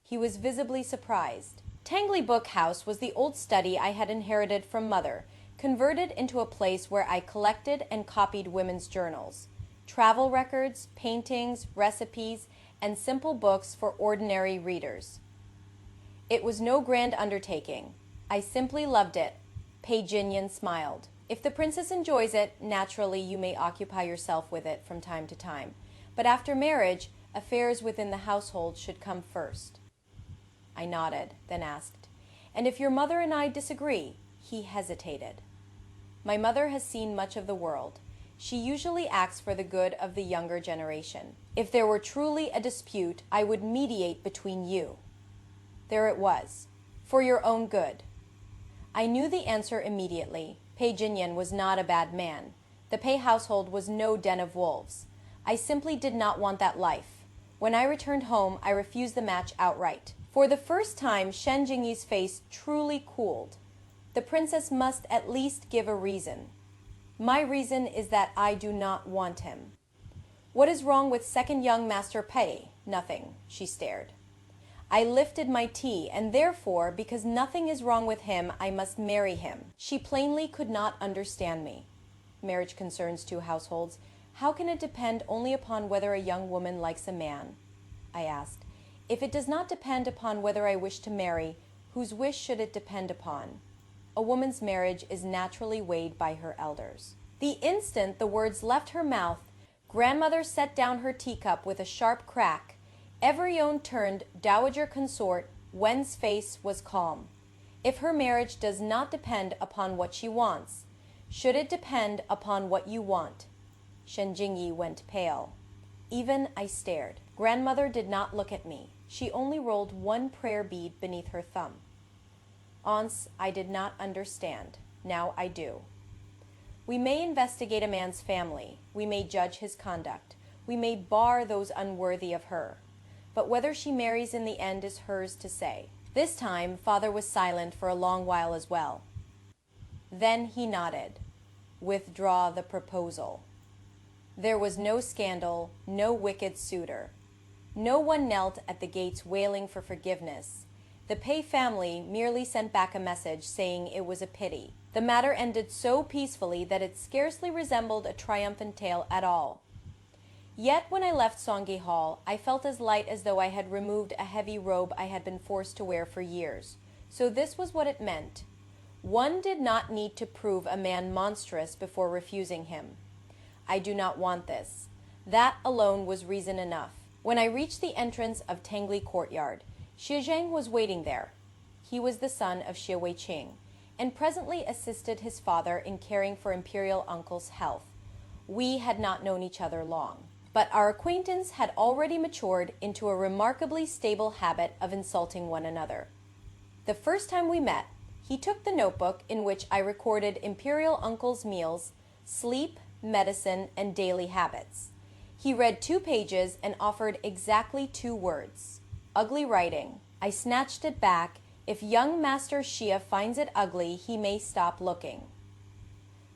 Speaker 1: He was visibly surprised. Tengli Book House was the old study I had inherited from mother, converted into a place where I collected and copied women's journals, travel records, paintings, recipes, and simple books for ordinary readers. It was no grand undertaking. I simply loved it. Pei Jinyan smiled. If the princess enjoys it, naturally you may occupy yourself with it from time to time. But after marriage, affairs within the household should come first. I nodded, then asked, and if your mother and I disagree? He hesitated. My mother has seen much of the world. She usually acts for the good of the younger generation. If there were truly a dispute, I would mediate between you. There it was. For your own good. I knew the answer immediately. Pei Jinyan was not a bad man. The Pei household was no den of wolves. I simply did not want that life. When I returned home, I refused the match outright. For the first time, Shen Jingyi's face truly cooled. The princess must at least give a reason. My reason is that I do not want him. What is wrong with second young Master Pei? Nothing, she stared. I lifted my tea, and therefore, because nothing is wrong with him, I must marry him. She plainly could not understand me. Marriage concerns two households. How can it depend only upon whether a young woman likes a man? I asked. If it does not depend upon whether I wish to marry, whose wish should it depend upon? A woman's marriage is naturally weighed by her elders. The instant the words left her mouth, grandmother set down her teacup with a sharp crack. Everyone turned dowager consort, Wen's face was calm. If her marriage does not depend upon what she wants, should it depend upon what you want? Shen Jingyi went pale. Even I stared. Grandmother did not look at me. She only rolled one prayer bead beneath her thumb. Once I did not understand. Now I do. We may investigate a man's family. We may judge his conduct. We may bar those unworthy of her. But whether she marries in the end is hers to say. This time, father was silent for a long while as well. Then he nodded. Withdraw the proposal. There was no scandal, no wicked suitor. No one knelt at the gates wailing for forgiveness. The Pei family merely sent back a message saying it was a pity. The matter ended so peacefully that it scarcely resembled a triumphant tale at all. Yet when I left Songye Hall, I felt as light as though I had removed a heavy robe I had been forced to wear for years. So this was what it meant. One did not need to prove a man monstrous before refusing him. I do not want this. That alone was reason enough. When I reached the entrance of Tangli Courtyard, Xie Zhang was waiting there. He was the son of Xie Weiqing, and presently assisted his father in caring for imperial uncle's health. We had not known each other long, but our acquaintance had already matured into a remarkably stable habit of insulting one another. The first time we met, he took the notebook in which I recorded imperial uncle's meals, sleep, medicine, and daily habits. He read 2 pages and offered exactly 2 words. Ugly writing. I snatched it back. If young Master Xie finds it ugly, he may stop looking.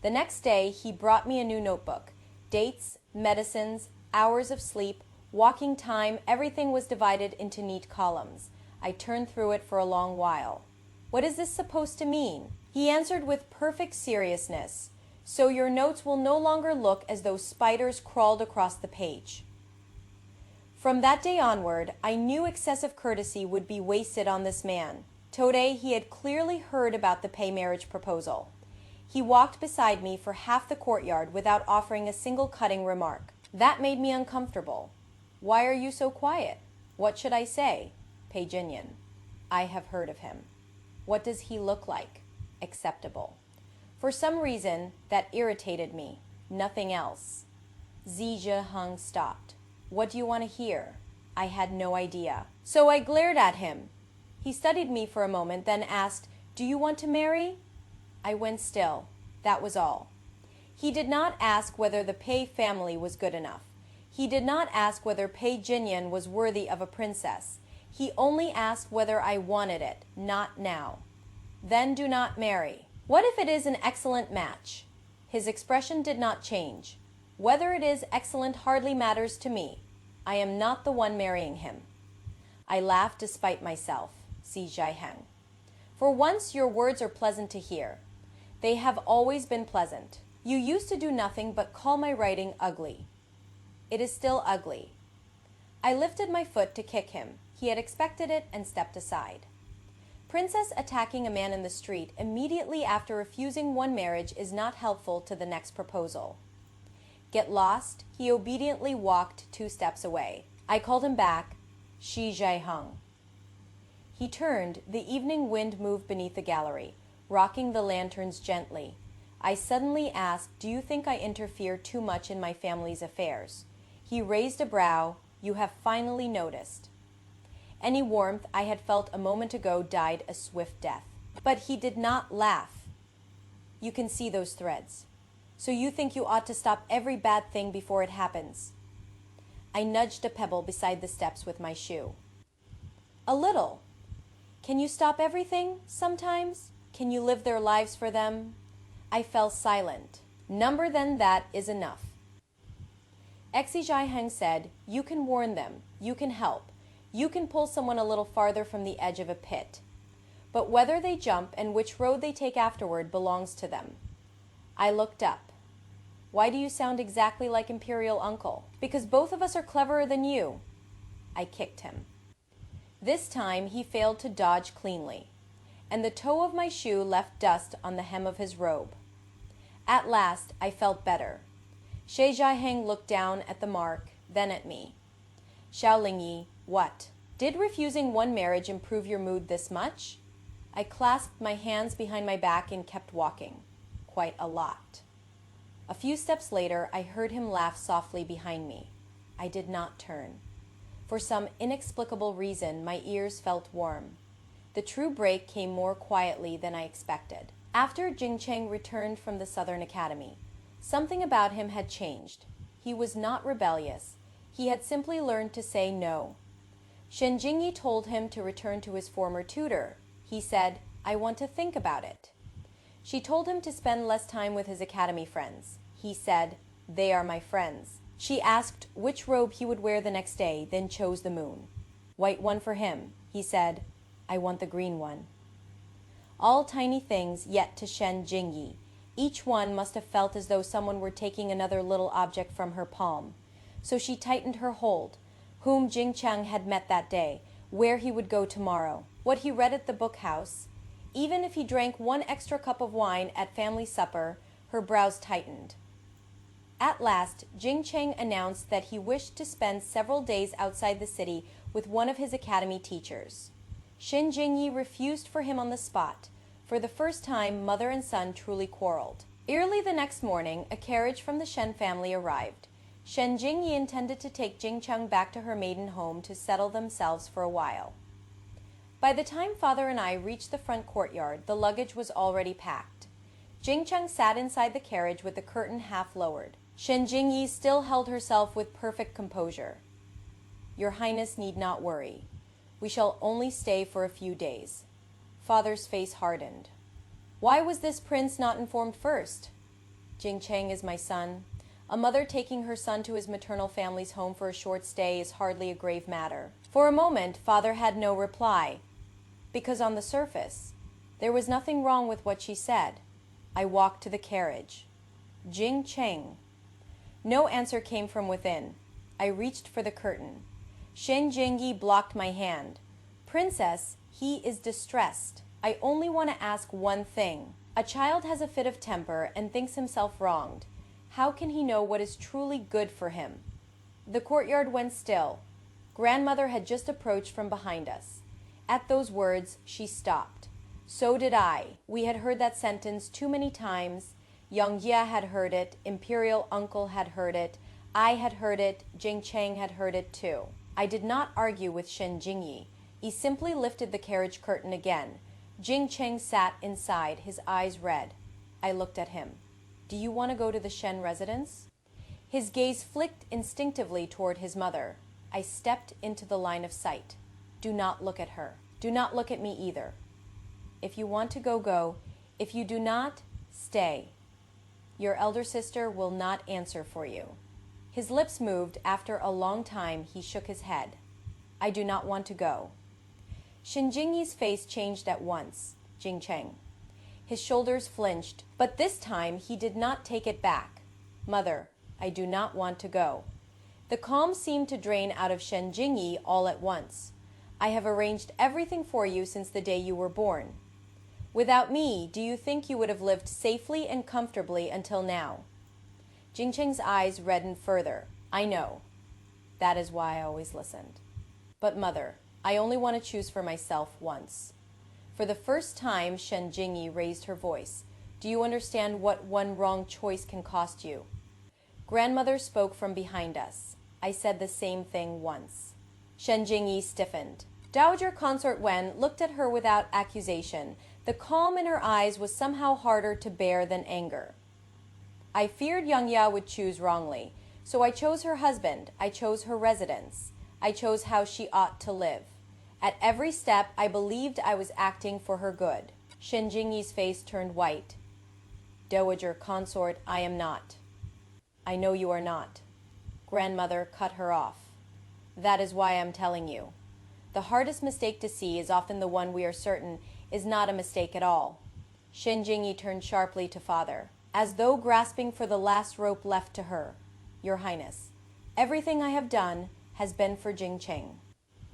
Speaker 1: The next day, he brought me a new notebook. Dates, medicines, hours of sleep, walking time, everything was divided into neat columns. I turned through it for a long while. What is this supposed to mean? He answered with perfect seriousness. So your notes will no longer look as though spiders crawled across the page. From that day onward, I knew excessive courtesy would be wasted on this man. Today, he had clearly heard about the Pei marriage proposal. He walked beside me for half the courtyard without offering a single cutting remark. That made me uncomfortable. Why are you so quiet? What should I say? Pei Jinyan. I have heard of him. What does he look like? Acceptable. For some reason, that irritated me. Nothing else. Zizhe Heng stopped. What do you want to hear? I had no idea. So I glared at him. He studied me for a moment, then asked, Do you want to marry? I went still. That was all. He did not ask whether the Pei family was good enough. He did not ask whether Pei Jinyan was worthy of a princess. He only asked whether I wanted it, not now. Then do not marry. What if it is an excellent match? His expression did not change. Whether it is excellent hardly matters to me. I am not the one marrying him. I laughed despite myself. Si Zhaiheng. For once your words are pleasant to hear. They have always been pleasant. You used to do nothing but call my writing ugly. It is still ugly. I lifted my foot to kick him. He had expected it and stepped aside. Princess attacking a man in the street immediately after refusing one marriage is not helpful to the next proposal. Get lost, he obediently walked 2 steps away. I called him back, Shi Zhaiheng. He turned, the evening wind moved beneath the gallery, rocking the lanterns gently. I suddenly asked, Do you think I interfere too much in my family's affairs? He raised a brow. You have finally noticed. Any warmth I had felt a moment ago died a swift death. But he did not laugh. You can see those threads. So you think you ought to stop every bad thing before it happens. I nudged a pebble beside the steps with my shoe. A little. Can you stop everything sometimes? Can you live their lives for them? I fell silent. Number than that is enough. Exi Zhaiheng said, You can warn them. You can help. You can pull someone a little farther from the edge of a pit. But whether they jump and which road they take afterward belongs to them. I looked up. Why do you sound exactly like Imperial Uncle? Because both of us are cleverer than you. I kicked him. This time he failed to dodge cleanly, and the toe of my shoe left dust on the hem of his robe. At last I felt better. Xie Zhaiheng looked down at the mark, then at me. Xiao Lingyi, what? Did refusing one marriage improve your mood this much? I clasped my hands behind my back and kept walking. Quite a lot. A few steps later, I heard him laugh softly behind me. I did not turn. For some inexplicable reason, my ears felt warm. The true break came more quietly than I expected. After Jing Cheng returned from the Southern Academy, something about him had changed. He was not rebellious. He had simply learned to say no. Shen Jingyi told him to return to his former tutor. He said, "I want to think about it." She told him to spend less time with his academy friends. He said, "They are my friends." She asked which robe he would wear the next day, then chose the moon. "White one for him." He said, "I want the green one." All tiny things, yet to Shen Jingyi. Each one must have felt as though someone were taking another little object from her palm. So she tightened her hold, whom Jing Cheng had met that day, where he would go tomorrow, what he read at the book house. Even if he drank one extra cup of wine at family supper, her brows tightened. At last, Jing Cheng announced that he wished to spend several days outside the city with one of his academy teachers. Shen Jingyi refused for him on the spot. For the first time, mother and son truly quarreled. Early the next morning, a carriage from the Shen family arrived. Shen Jingyi intended to take Jing Cheng back to her maiden home to settle themselves for a while. By the time father and I reached the front courtyard, the luggage was already packed. Jing Cheng sat inside the carriage with the curtain half lowered. Shen Jingyi still held herself with perfect composure. "Your Highness need not worry. We shall only stay for a few days." Father's face hardened. "Why was this prince not informed first?" "Jing Cheng is my son. A mother taking her son to his maternal family's home for a short stay is hardly a grave matter." For a moment, father had no reply, because on the surface, there was nothing wrong with what she said. I walked to the carriage. "Jing Cheng." No answer came from within. I reached for the curtain. Shen Jingyi blocked my hand. "Princess, he is distressed. I only want to ask one thing. A child has a fit of temper and thinks himself wronged. How can he know what is truly good for him?" The courtyard went still. Grandmother had just approached from behind us. At those words, she stopped. So did I. We had heard that sentence too many times. Young Ye had heard it, Imperial Uncle had heard it, I had heard it, Jing Cheng had heard it too. I did not argue with Shen Jingyi. He simply lifted the carriage curtain again. Jing Cheng sat inside, his eyes red. I looked at him. "Do you want to go to the Shen residence?" His gaze flicked instinctively toward his mother. I stepped into the line of sight. "Do not look at her. Do not look at me either. If you want to go, go. If you do not, stay. Your elder sister will not answer for you." His lips moved. After a long time, he shook his head. "I do not want to go." Shen Jingyi's face changed at once. Jing Cheng. His shoulders flinched, but this time he did not take it back. "Mother, I do not want to go." The calm seemed to drain out of Shen Jingyi all at once. "I have arranged everything for you since the day you were born. Without me, do you think you would have lived safely and comfortably until now?" Jing Cheng's eyes reddened further. "I know. That is why I always listened. But mother, I only want to choose for myself once." For the first time, Shen Jingyi raised her voice. "Do you understand what one wrong choice can cost you?" Grandmother spoke from behind us. I said the same thing once. Shen Jingyi stiffened. Dowager Consort Wen looked at her without accusation. The calm in her eyes was somehow harder to bear than anger. "I feared Yang Ya would choose wrongly, so I chose her husband, I chose her residence, I chose how she ought to live. At every step, I believed I was acting for her good." Shen Jingyi's face turned white. "Dowager Consort, I am not." "I know you are not." Grandmother cut her off. "That is why I am telling you. The hardest mistake to see is often the one we are certain is not a mistake at all." Shen Jingyi turned sharply to father, as though grasping for the last rope left to her. "Your Highness, everything I have done has been for Jing Cheng."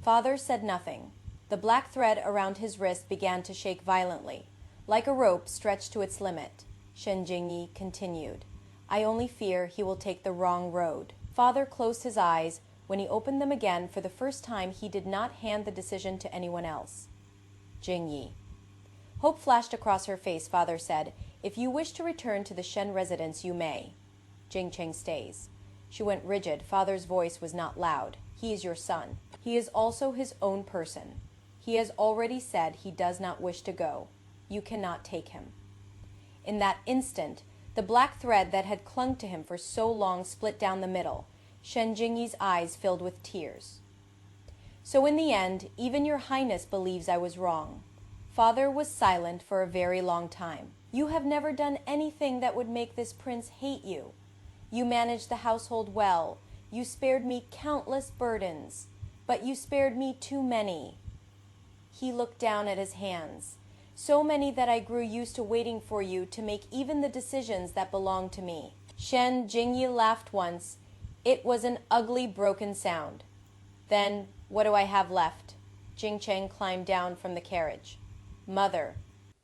Speaker 1: Father said nothing. The black thread around his wrist began to shake violently, like a rope stretched to its limit. Shen Jingyi continued, "I only fear he will take the wrong road." Father closed his eyes. When he opened them again for the first time, he did not hand the decision to anyone else. "Jingyi." Hope flashed across her face. Father said, "If you wish to return to the Shen residence, you may." Jing Cheng stays. She went rigid. Father's voice was not loud. "He is your son. He is also his own person. He has already said he does not wish to go. You cannot take him." In that instant, the black thread that had clung to him for so long split down the middle. Shen Jingyi's eyes filled with tears. "So in the end, even your highness believes I was wrong." Father was silent for a very long time. "You have never done anything that would make this prince hate you. You managed the household well. You spared me countless burdens, but you spared me too many." He looked down at his hands. "So many that I grew used to waiting for you to make even the decisions that belonged to me." Shen Jingyi laughed once. It was an ugly, broken sound. "Then what do I have left?" Jing Cheng climbed down from the carriage. "Mother."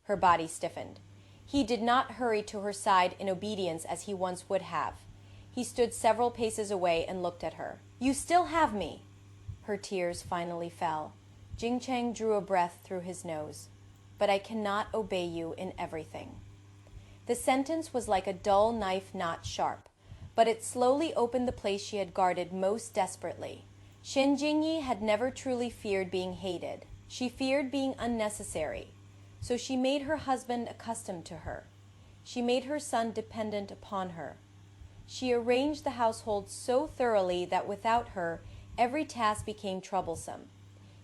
Speaker 1: Her body stiffened. He did not hurry to her side in obedience as he once would have. He stood several paces away and looked at her. "You still have me." Her tears finally fell. Jing Cheng drew a breath through his nose. "But I cannot obey you in everything." The sentence was like a dull knife, not sharp, but it slowly opened the place she had guarded most desperately. Shen Jingyi had never truly feared being hated. She feared being unnecessary. So she made her husband accustomed to her. She made her son dependent upon her. She arranged the household so thoroughly that without her, every task became troublesome.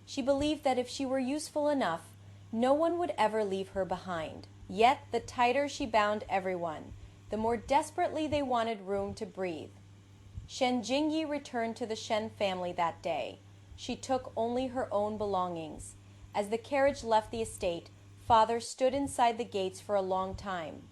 Speaker 1: She believed that if she were useful enough, no one would ever leave her behind. Yet the tighter she bound everyone, the more desperately they wanted room to breathe. Shen Jingyi returned to the Shen family that day. She took only her own belongings. As the carriage left the estate, Father stood inside the gates for a long time.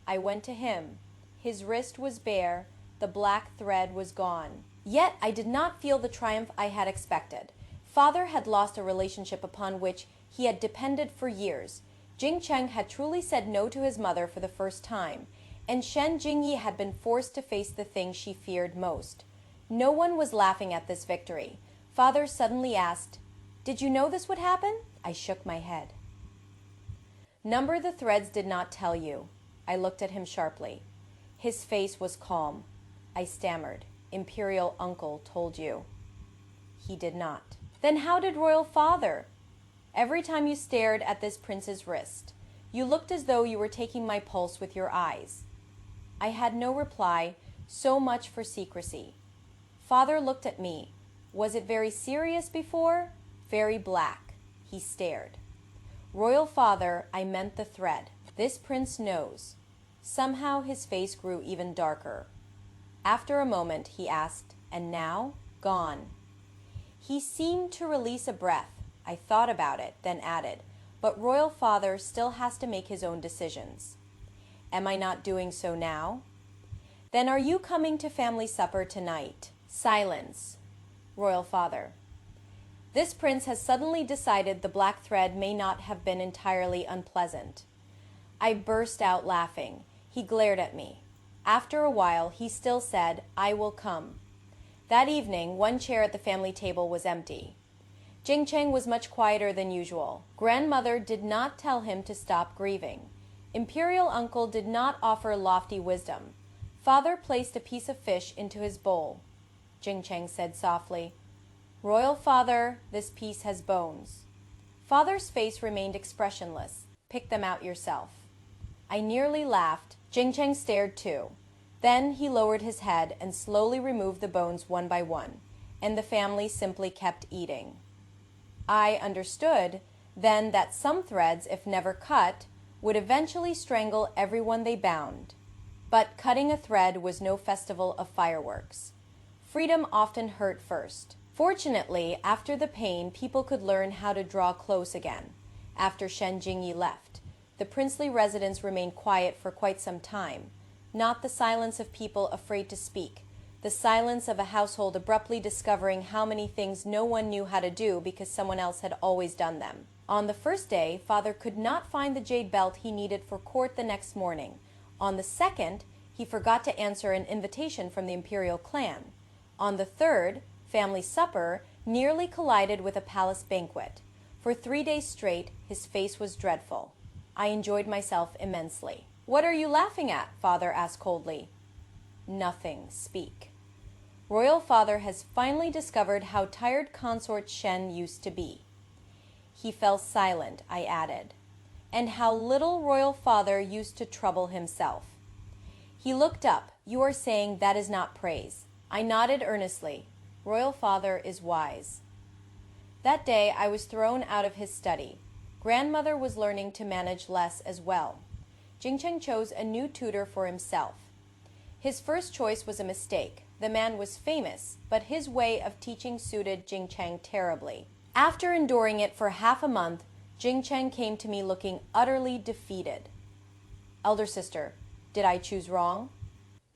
Speaker 1: I went to him. His wrist was bare, the black thread was gone. Yet I did not feel the triumph I had expected. Father had lost a relationship upon which he had depended for years. Jing Cheng had truly said no to his mother for the first time, and Shen Jingyi had been forced to face the thing she feared most. No one was laughing at this victory. Father suddenly asked, "Did you know this would happen?" I shook my head. "Number the threads did not tell you." I looked at him sharply. His face was calm. I stammered, "Imperial uncle told you." He did not. "Then how did royal father?" "Every time you stared at this prince's wrist, you looked as though you were taking my pulse with your eyes." I had no reply. So much for secrecy. Father looked at me. Was it very serious before? Very black. He stared. "Royal father, I meant the thread. This prince knows." Somehow his face grew even darker. After a moment, he asked, "And now?" "Gone." He seemed to release a breath. I thought about it, then added, "But royal father still has to make his own decisions." "Am I not doing so now?" "Then are you coming to family supper tonight?" Silence. Royal father: "This prince has suddenly decided the black thread may not have been entirely unpleasant." I burst out laughing. He glared at me. After a while, he still said, "I will come." That evening, one chair at the family table was empty. Jing Cheng was much quieter than usual. Grandmother did not tell him to stop grieving. Imperial uncle did not offer lofty wisdom. Father placed a piece of fish into his bowl. Jing Cheng said softly, "Royal father, this piece has bones." Father's face remained expressionless. "Pick them out yourself." I nearly laughed. Jing Cheng stared too. Then he lowered his head and slowly removed the bones one by one, and the family simply kept eating. I understood then that some threads, if never cut, would eventually strangle everyone they bound. But cutting a thread was no festival of fireworks. Freedom often hurt first. Fortunately, after the pain, people could learn how to draw close again. After Shen Jingyi left, the princely residence remained quiet for quite some time. Not the silence of people afraid to speak, the silence of a household abruptly discovering how many things no one knew how to do because someone else had always done them. On the first day, Father could not find the jade belt he needed for court the next morning. On the second, he forgot to answer an invitation from the imperial clan. On the third, family supper nearly collided with a palace banquet. For 3 days straight, his face was dreadful. I enjoyed myself immensely. What are you laughing at? Father asked coldly. Nothing. Speak. Royal Father has finally discovered how tired Consort Shen used to be. He fell silent, I added. And how little Royal Father used to trouble himself. He looked up. You are saying that is not praise. I nodded earnestly. Royal Father is wise. That day I was thrown out of his study. Grandmother was learning to manage less as well. Jingcheng chose a new tutor for himself. His first choice was a mistake. The man was famous, but his way of teaching suited Jingcheng terribly. After enduring it for half a month, Jingcheng came to me looking utterly defeated. Elder sister, did I choose wrong?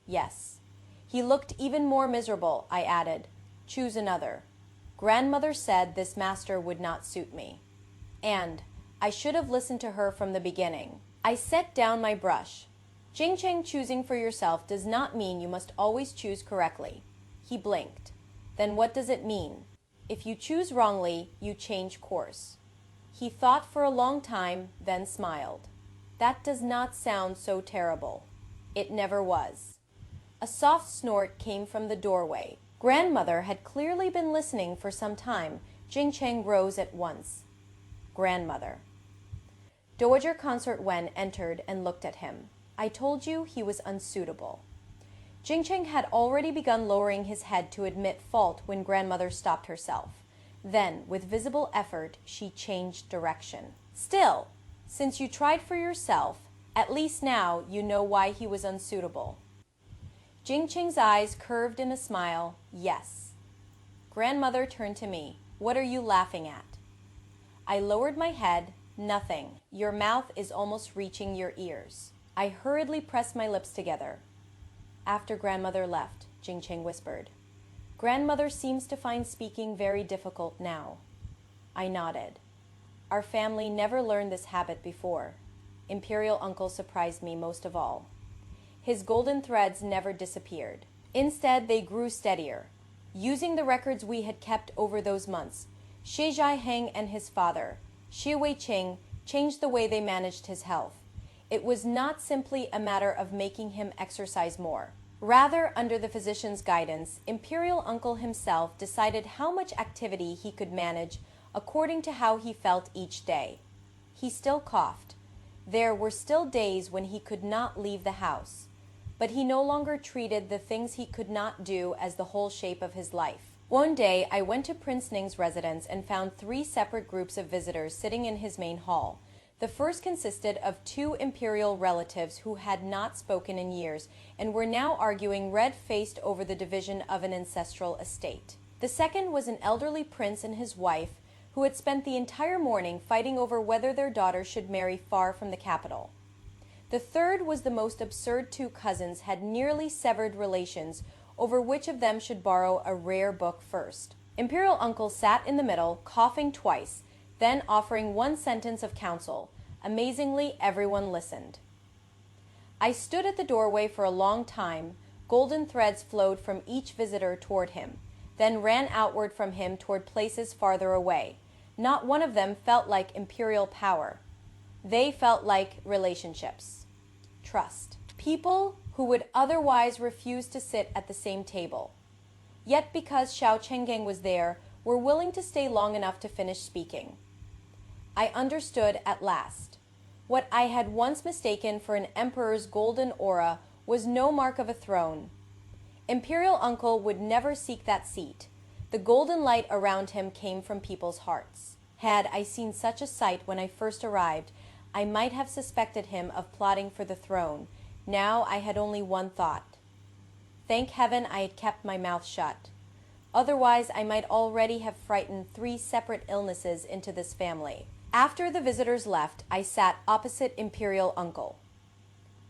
Speaker 1: Yes. He looked even more miserable, I added. Choose another. Grandmother said this master would not suit me. And I should have listened to her from the beginning. I set down my brush. Jingcheng, choosing for yourself does not mean you must always choose correctly. He blinked. Then what does it mean? If you choose wrongly, you change course. He thought for a long time, then smiled. That does not sound so terrible. It never was. A soft snort came from the doorway. Grandmother had clearly been listening for some time. Jingcheng rose at once. Grandmother. Dowager Consort Wen entered and looked at him. I told you he was unsuitable. Jingcheng had already begun lowering his head to admit fault when grandmother stopped herself. Then, with visible effort, she changed direction. Still, since you tried for yourself, at least now you know why he was unsuitable. Jingcheng's eyes curved in a smile. Yes. Grandmother turned to me. What are you laughing at? I lowered my head. Nothing. Your mouth is almost reaching your ears. I hurriedly pressed my lips together. After grandmother left, Jingcheng whispered. Grandmother seems to find speaking very difficult now. I nodded. Our family never learned this habit before. Imperial uncle surprised me most of all. His golden threads never disappeared. Instead, they grew steadier. Using the records we had kept over those months, Shi Zhaiheng and his father, Shi Weiqing, changed the way they managed his health. It was not simply a matter of making him exercise more. Rather, under the physician's guidance, Imperial Uncle himself decided how much activity he could manage according to how he felt each day. He still coughed. There were still days when he could not leave the house. But he no longer treated the things he could not do as the whole shape of his life. One day, I went to Prince Ning's residence and found 3 separate groups of visitors sitting in his main hall. The first consisted of 2 imperial relatives who had not spoken in years and were now arguing red-faced over the division of an ancestral estate. The second was an elderly prince and his wife who had spent the entire morning fighting over whether their daughter should marry far from the capital. The third was the most absurd. 2 cousins had nearly severed relations over which of them should borrow a rare book first. Imperial Uncle sat in the middle, coughing twice, then offering 1 sentence of counsel. Amazingly, everyone listened. I stood at the doorway for a long time. Golden threads flowed from each visitor toward him, then ran outward from him toward places farther away. Not one of them felt like imperial power. They felt like relationships. Trust. People who would otherwise refuse to sit at the same table. Yet because Xiao Chenggeng was there, were willing to stay long enough to finish speaking. I understood at last. What I had once mistaken for an emperor's golden aura was no mark of a throne. Imperial Uncle would never seek that seat. The golden light around him came from people's hearts. Had I seen such a sight when I first arrived, I might have suspected him of plotting for the throne. Now I had only one thought. Thank heaven I had kept my mouth shut. Otherwise, I might already have frightened 3 separate illnesses into this family. After the visitors left, I sat opposite Imperial Uncle.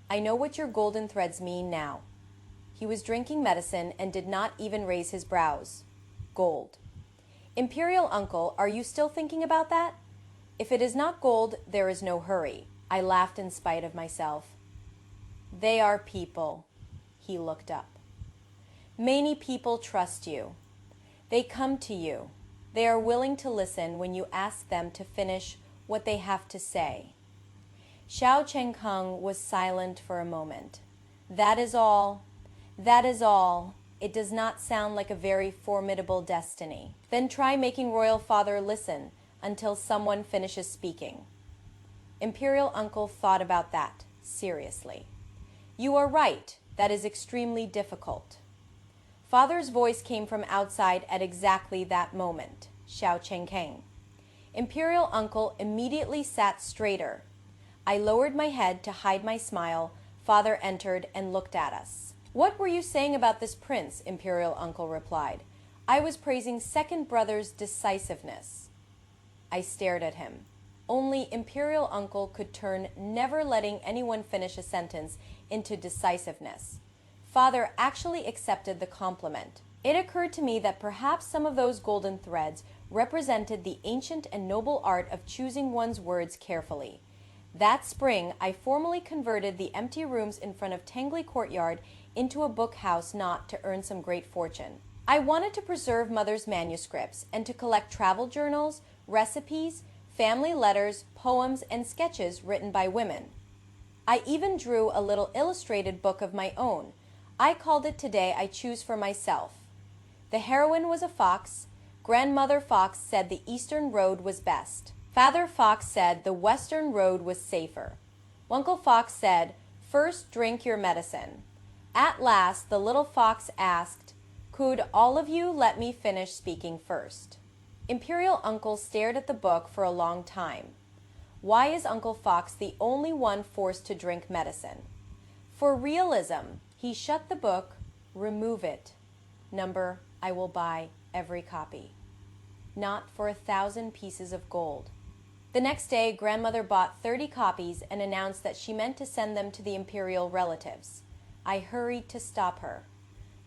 Speaker 1: I know what your golden threads mean now. He was drinking medicine and did not even raise his brows. Gold. Imperial Uncle, are you still thinking about that? If it is not gold, there is no hurry. I laughed in spite of myself. They are people. He looked up. Many people trust you. They come to you. They are willing to listen when you ask them to finish what they have to say. Xiao Chengheng was silent for a moment. That is all. That is all. It does not sound like a very formidable destiny. Then try making Royal Father listen until someone finishes speaking. Imperial Uncle thought about that seriously. You are right. That is extremely difficult. Father's voice came from outside at exactly that moment. Xiao Chengheng. Imperial Uncle immediately sat straighter. I lowered my head to hide my smile. Father entered and looked at us. What were you saying about this prince? Imperial Uncle replied. I was praising second brother's decisiveness. I stared at him. Only Imperial Uncle could turn never letting anyone finish a sentence into decisiveness. Father actually accepted the compliment. It occurred to me that perhaps some of those golden threads represented the ancient and noble art of choosing one's words carefully. That spring, I formally converted the empty rooms in front of Tangley Courtyard into a book house, not to earn some great fortune. I wanted to preserve Mother's manuscripts and to collect travel journals, recipes, family letters, poems, and sketches written by women. I even drew a little illustrated book of my own. I called it Today I Choose for Myself. The heroine was a fox. Grandmother Fox said the eastern road was best. Father Fox said the western road was safer. Uncle Fox said, first drink your medicine. At last the little fox asked, could all of you let me finish speaking first? Imperial Uncle stared at the book for a long time. Why is Uncle Fox the only one forced to drink medicine? For realism, he shut the book. Remove it. Number, I will buy every copy. Not for 1,000 pieces of gold. The next day, Grandmother bought 30 copies and announced that she meant to send them to the imperial relatives. I hurried to stop her.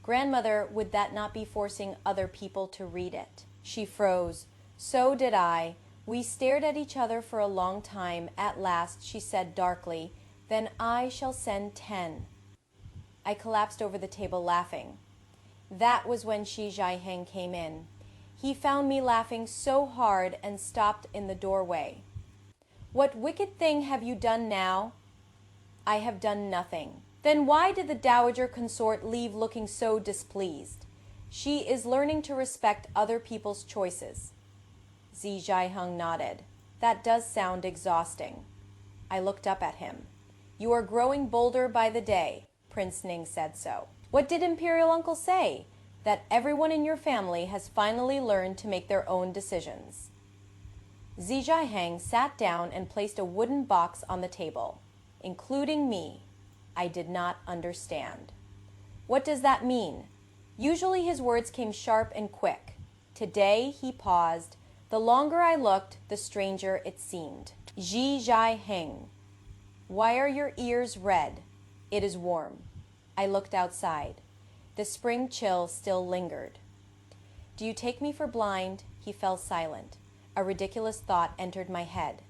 Speaker 1: Grandmother, would that not be forcing other people to read it? She froze. So did I. We stared at each other for a long time. At last, she said darkly, then I shall send 10. I collapsed over the table laughing. That was when Shi Jiaheng came in. He found me laughing so hard and stopped in the doorway. What wicked thing have you done now? I have done nothing. Then why did the dowager consort leave looking so displeased? She is learning to respect other people's choices. Zi Jiaheng nodded. That does sound exhausting. I looked up at him. You are growing bolder by the day. Prince Ning said so. What did Imperial Uncle say? That everyone in your family has finally learned to make their own decisions. Zi Jiaheng sat down and placed a wooden box on the table, including me. I did not understand. What does that mean? Usually his words came sharp and quick. Today he paused. The longer I looked, the stranger it seemed. Zi Jiaheng. Why are your ears red? It is warm. I looked outside. The spring chill still lingered. Do you take me for blind? He fell silent. A ridiculous thought entered my head.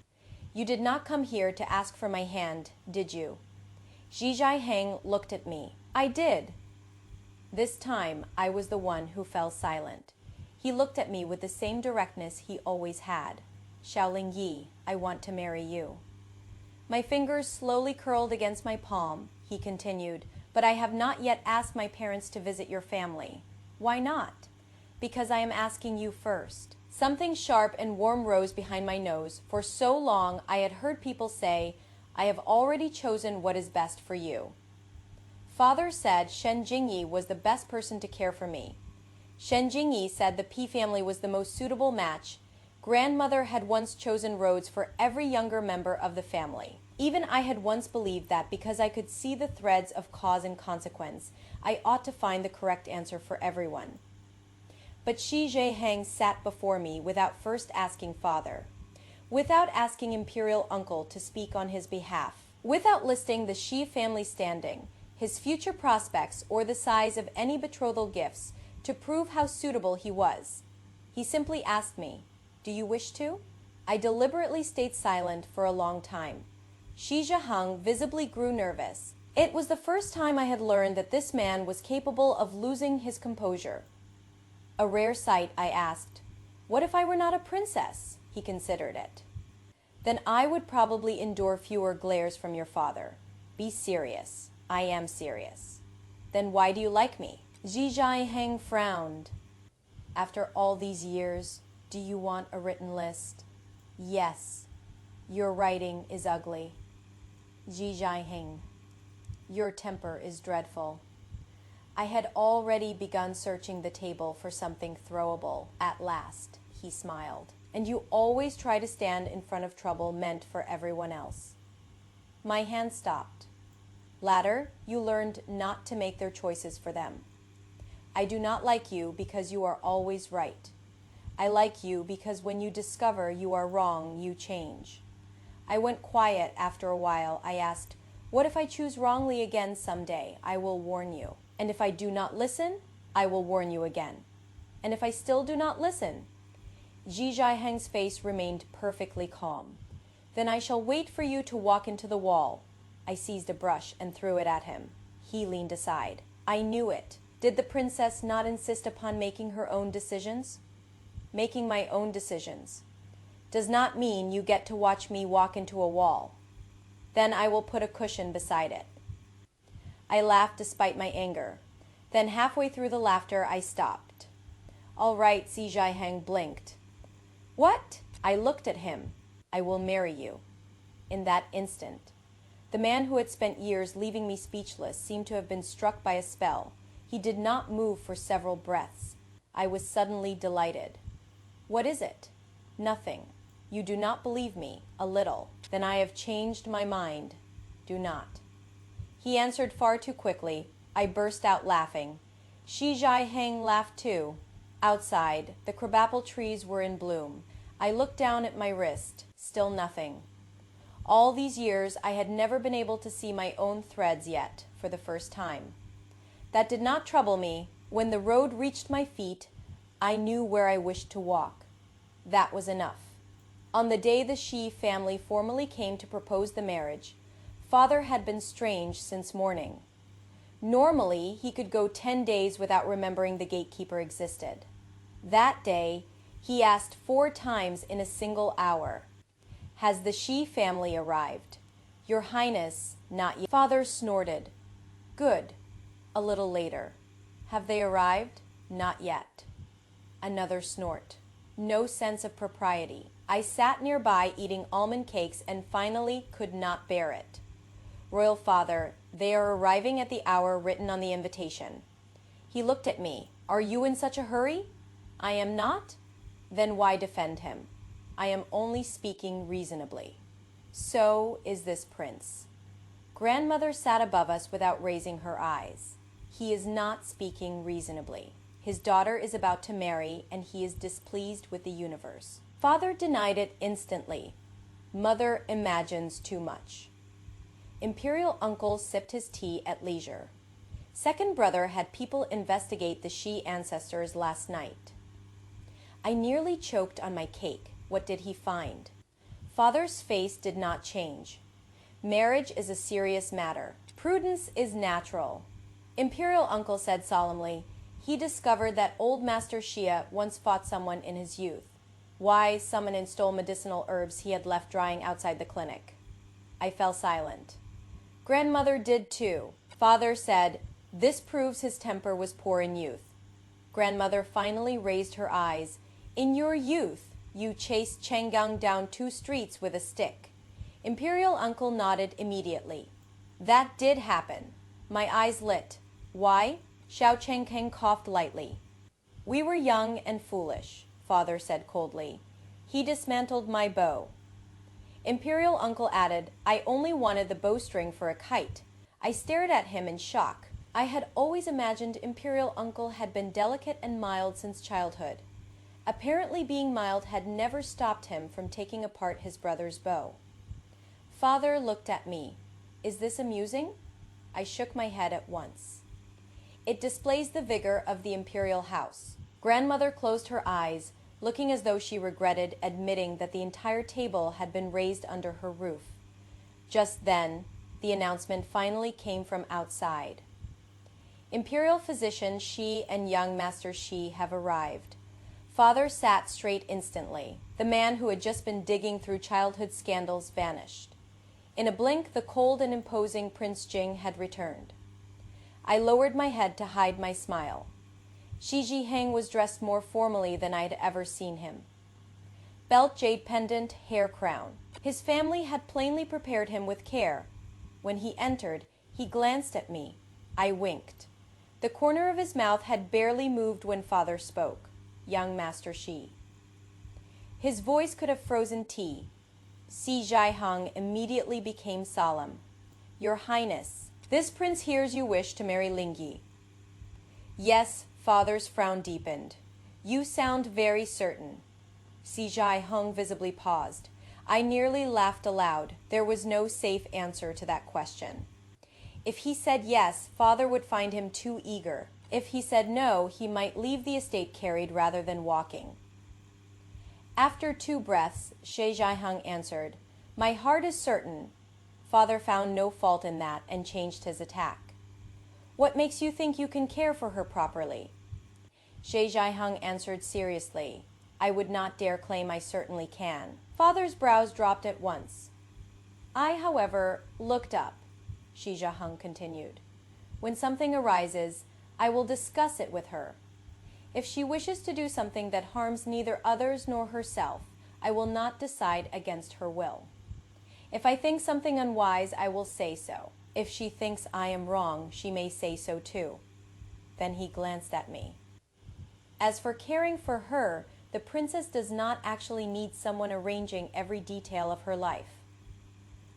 Speaker 1: You did not come here to ask for my hand, did you? Zi Jiaheng looked at me. I did. This time I was the one who fell silent. He looked at me with the same directness he always had. Xiaoling Yi, I want to marry you. My fingers slowly curled against my palm. He continued, but I have not yet asked my parents to visit your family. Why not? Because I am asking you first. Something sharp and warm rose behind my nose. For so long I had heard people say, I have already chosen what is best for you. Father said Shen Jingyi was the best person to care for me. Shen Jingyi said the Pi family was the most suitable match. Grandmother had once chosen roads for every younger member of the family. Even I had once believed that because I could see the threads of cause and consequence, I ought to find the correct answer for everyone. But Shi Jiaheng sat before me without first asking Father, without asking Imperial Uncle to speak on his behalf, without listing the Shi family standing, his future prospects, or the size of any betrothal gifts to prove how suitable he was. He simply asked me, do you wish to? I deliberately stayed silent for a long time. Shi Jiaheng visibly grew nervous. It was the first time I had learned that this man was capable of losing his composure. A rare sight, I asked. What if I were not a princess? He considered it. Then I would probably endure fewer glares from your father. Be serious. I am serious. Then why do you like me? Ji Heng frowned. After all these years, do you want a written list? Yes. Your writing is ugly. Ji Heng. Your temper is dreadful. I had already begun searching the table for something throwable. At last, he smiled. And you always try to stand in front of trouble meant for everyone else. My hand stopped. Latter, you learned not to make their choices for them. I do not like you because you are always right. I like you because when you discover you are wrong, you change. I went quiet after a while. I asked, what if I choose wrongly again someday? I will warn you. And if I do not listen, I will warn you again. And if I still do not listen? Ji Heng's face remained perfectly calm. Then I shall wait for you to walk into the wall. I seized a brush and threw it at him. He leaned aside. I knew it. Did the princess not insist upon making her own decisions? Making my own decisions does not mean you get to watch me walk into a wall. Then I will put a cushion beside it. I laughed despite my anger. Then halfway through the laughter, I stopped. All right, Ji Heng blinked. What? I looked at him. I will marry you. In that instant, the man who had spent years leaving me speechless seemed to have been struck by a spell. He did not move for several breaths. I was suddenly delighted. What is it? Nothing. You do not believe me, a little. Then I have changed my mind. Do not. He answered far too quickly. I burst out laughing. Ji Heng laughed too. Outside, the crabapple trees were in bloom. I looked down at my wrist. Still nothing. All these years I had never been able to see my own threads yet, for the first time. That did not trouble me. When the road reached my feet, I knew where I wished to walk. That was enough. On the day the Shi family formally came to propose the marriage, Father had been strange since morning. Normally, he could go 10 days without remembering the gatekeeper existed. That day, he asked 4 times in a single hour, Has the Shi family arrived? Your Highness, not yet. Father snorted. Good. A little later. Have they arrived? Not yet. Another snort. No sense of propriety. I sat nearby eating almond cakes and finally could not bear it. Royal Father, they are arriving at the hour written on the invitation. He looked at me. Are you in such a hurry? I am not? Then why defend him? I am only speaking reasonably. So is this prince. Grandmother sat above us without raising her eyes. He is not speaking reasonably. His daughter is about to marry, and he is displeased with the universe. Father denied it instantly. Mother imagines too much. Imperial uncle sipped his tea at leisure. Second brother had people investigate the Shi ancestors last night. I nearly choked on my cake. What did he find? Father's face did not change. Marriage is a serious matter. Prudence is natural. Imperial uncle said solemnly, he discovered that old Master Xia once fought someone in his youth. Why, summoned and stole medicinal herbs he had left drying outside the clinic. I fell silent. Grandmother did too. Father said, this proves his temper was poor in youth. Grandmother finally raised her eyes. In your youth, you chased Changgang down 2 streets with a stick. Imperial uncle nodded immediately. That did happen. My eyes lit. Why? Xiao Chengkeng coughed lightly. We were young and foolish, Father said coldly. He dismantled my bow. Imperial uncle added, I only wanted the bowstring for a kite. I stared at him in shock. I had always imagined Imperial uncle had been delicate and mild since childhood. Apparently being mild had never stopped him from taking apart his brother's bow. Father looked at me. Is this amusing? I shook my head at once. It displays the vigor of the imperial house. Grandmother closed her eyes, looking as though she regretted admitting that the entire table had been raised under her roof. Just then, the announcement finally came from outside. Imperial physician Shi and young Master Shi have arrived. Father sat straight instantly. The man who had just been digging through childhood scandals vanished. In a blink, the cold and imposing Prince Jing had returned. I lowered my head to hide my smile. Shi Jiheng was dressed more formally than I had ever seen him. Belt, jade pendant, hair crown. His family had plainly prepared him with care. When he entered, he glanced at me. I winked. The corner of his mouth had barely moved when father spoke. Young Master Shi. His voice could have frozen tea. Si Jiheng immediately became solemn. Your Highness, this prince hears you wish to marry Lingyi. Yes, father's frown deepened. You sound very certain. Si Jiheng visibly paused. I nearly laughed aloud. There was no safe answer to that question. If he said yes, father would find him too eager. If he said no, he might leave the estate carried rather than walking. After 2 breaths, Shi Jiheng answered, My heart is certain. Father found no fault in that and changed his attack. What makes you think you can care for her properly? Shi Jiheng answered seriously, I would not dare claim I certainly can. Father's brows dropped at once. I, however, looked up. Shi Jiheng continued. When something arises, I will discuss it with her. If she wishes to do something that harms neither others nor herself, I will not decide against her will. If I think something unwise, I will say so. If she thinks I am wrong, she may say so too. Then he glanced at me. As for caring for her, the princess does not actually need someone arranging every detail of her life.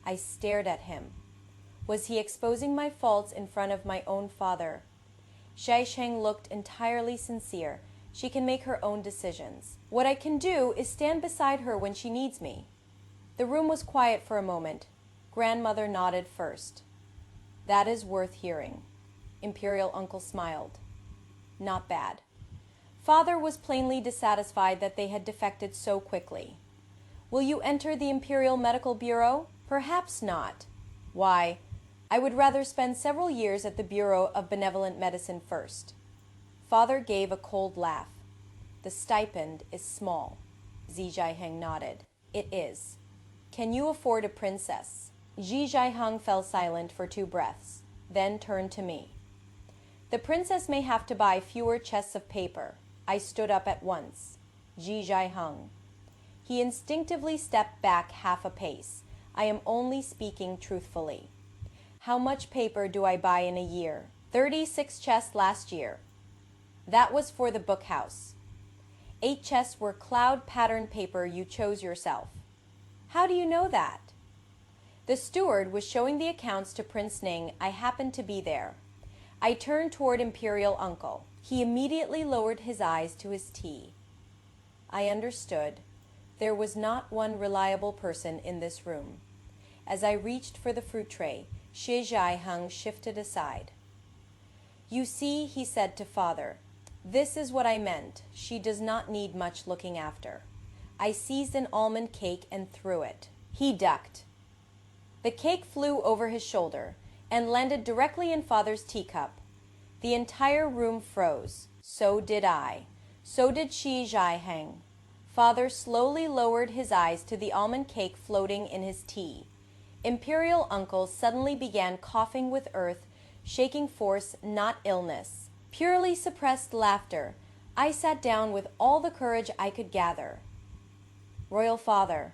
Speaker 1: I stared at him. Was he exposing my faults in front of my own father? Shi Sheng looked entirely sincere. She can make her own decisions. What I can do is stand beside her when she needs me. The room was quiet for a moment. Grandmother nodded first. That is worth hearing. Imperial uncle smiled. Not bad. Father was plainly dissatisfied that they had defected so quickly. Will you enter the Imperial Medical Bureau? Perhaps not. Why? I would rather spend several years at the Bureau of Benevolent Medicine first. Father gave a cold laugh. The stipend is small. Si Jiheng nodded. It is. Can you afford a princess? Si Jiheng fell silent for 2 breaths, then turned to me. The princess may have to buy fewer chests of paper. I stood up at once. Si Jiheng. He instinctively stepped back half a pace. I am only speaking truthfully. How much paper do I buy in a year? 36 chests last year. That was for the book house. 8 chests were cloud pattern paper you chose yourself. How do you know that? The steward was showing the accounts to Prince Ning. I happened to be there. I turned toward Imperial Uncle. He immediately lowered his eyes to his tea. I understood. There was not one reliable person in this room. As I reached for the fruit tray, Shi Jiheng shifted aside. You see, he said to father, this is what I meant. She does not need much looking after. I seized an almond cake and threw it. He ducked. The cake flew over his shoulder and landed directly in father's teacup. The entire room froze. So did I. So did Shi Jiheng. Father slowly lowered his eyes to the almond cake floating in his tea. Imperial Uncle suddenly began coughing with earth, shaking force, not illness. Purely suppressed laughter. I sat down with all the courage I could gather. Royal Father,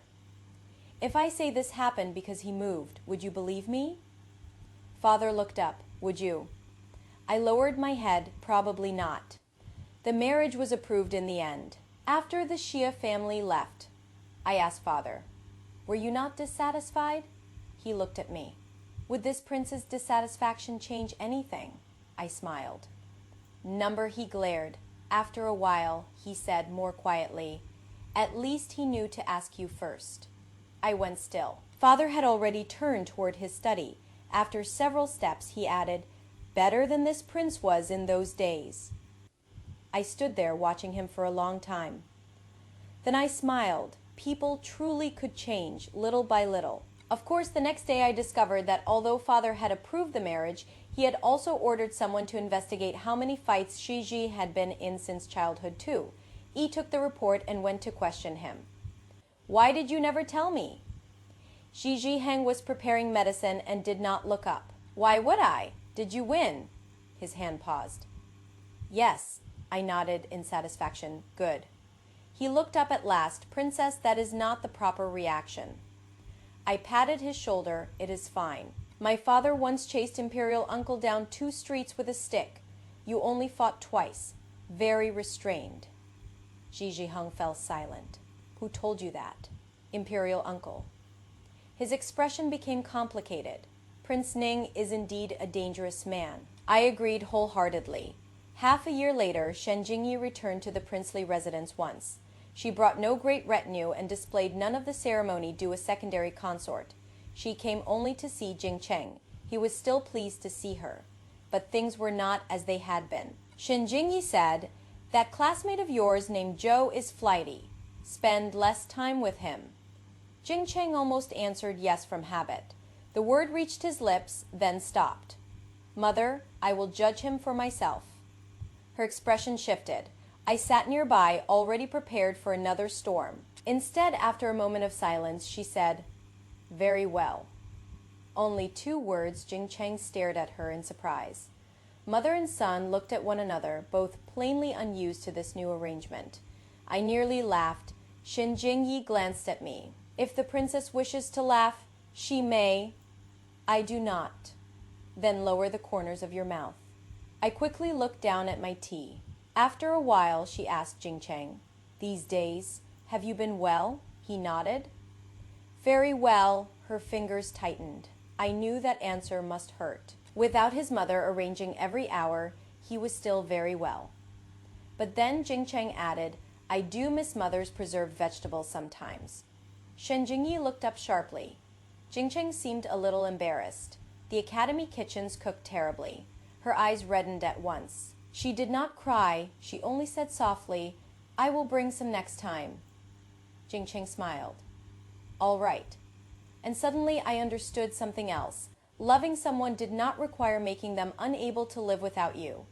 Speaker 1: if I say this happened because he moved, would you believe me? Father looked up. Would you? I lowered my head. Probably not. The marriage was approved in the end. After the Shia family left, I asked father, were you not dissatisfied? He looked at me. Would this prince's dissatisfaction change anything? I smiled. Number, he glared. After a while, he said more quietly, at least he knew to ask you first. I went still. Father had already turned toward his study. After several steps, he added, better than this prince was in those days. I stood there watching him for a long time. Then I smiled. People truly could change, little by little. Of course, the next day I discovered that although father had approved the marriage, he had also ordered someone to investigate how many fights Shiji had been in since childhood too. Yi took the report and went to question him. Why did you never tell me? Xi Zhiheng was preparing medicine and did not look up. Why would I? Did you win? His hand paused. Yes, I nodded in satisfaction. Good. He looked up at last. Princess, that is not the proper reaction. I patted his shoulder. It is fine. My father once chased Imperial Uncle down 2 streets with a stick. You only fought twice. Very restrained. Xi Zhiheng fell silent. Who told you that? Imperial Uncle. His expression became complicated. Prince Ning is indeed a dangerous man. I agreed wholeheartedly. Half a year later, Shen Jingyi returned to the princely residence once. She brought no great retinue and displayed none of the ceremony due a secondary consort. She came only to see Jing Cheng. He was still pleased to see her. But things were not as they had been. Shen Jingyi said, "That classmate of yours named Zhou is flighty. Spend less time with him." Jing Cheng almost answered yes from habit. The word reached his lips, then stopped. "Mother, I will judge him for myself." Her expression shifted. I sat nearby, already prepared for another storm. Instead, after a moment of silence, she said, "Very well." Only 2 words. Jing Cheng stared at her in surprise. Mother and son looked at one another, both plainly unused to this new arrangement. I nearly laughed. Shen Jingyi glanced at me. If the princess wishes to laugh, she may. I do not. Then lower the corners of your mouth. I quickly looked down at my tea. After a while, she asked Jing Cheng, "These days, have you been well?" He nodded. "Very well." Her fingers tightened. I knew that answer must hurt. Without his mother arranging every hour, he was still very well. But then Jing Cheng added, "I do miss mother's preserved vegetables sometimes." Shen Jingyi looked up sharply. Jing Cheng seemed a little embarrassed. The academy kitchens cooked terribly. Her eyes reddened at once. She did not cry. She only said softly, "I will bring some next time." Jing Cheng smiled. "All right." And suddenly I understood something else. Loving someone did not require making them unable to live without you.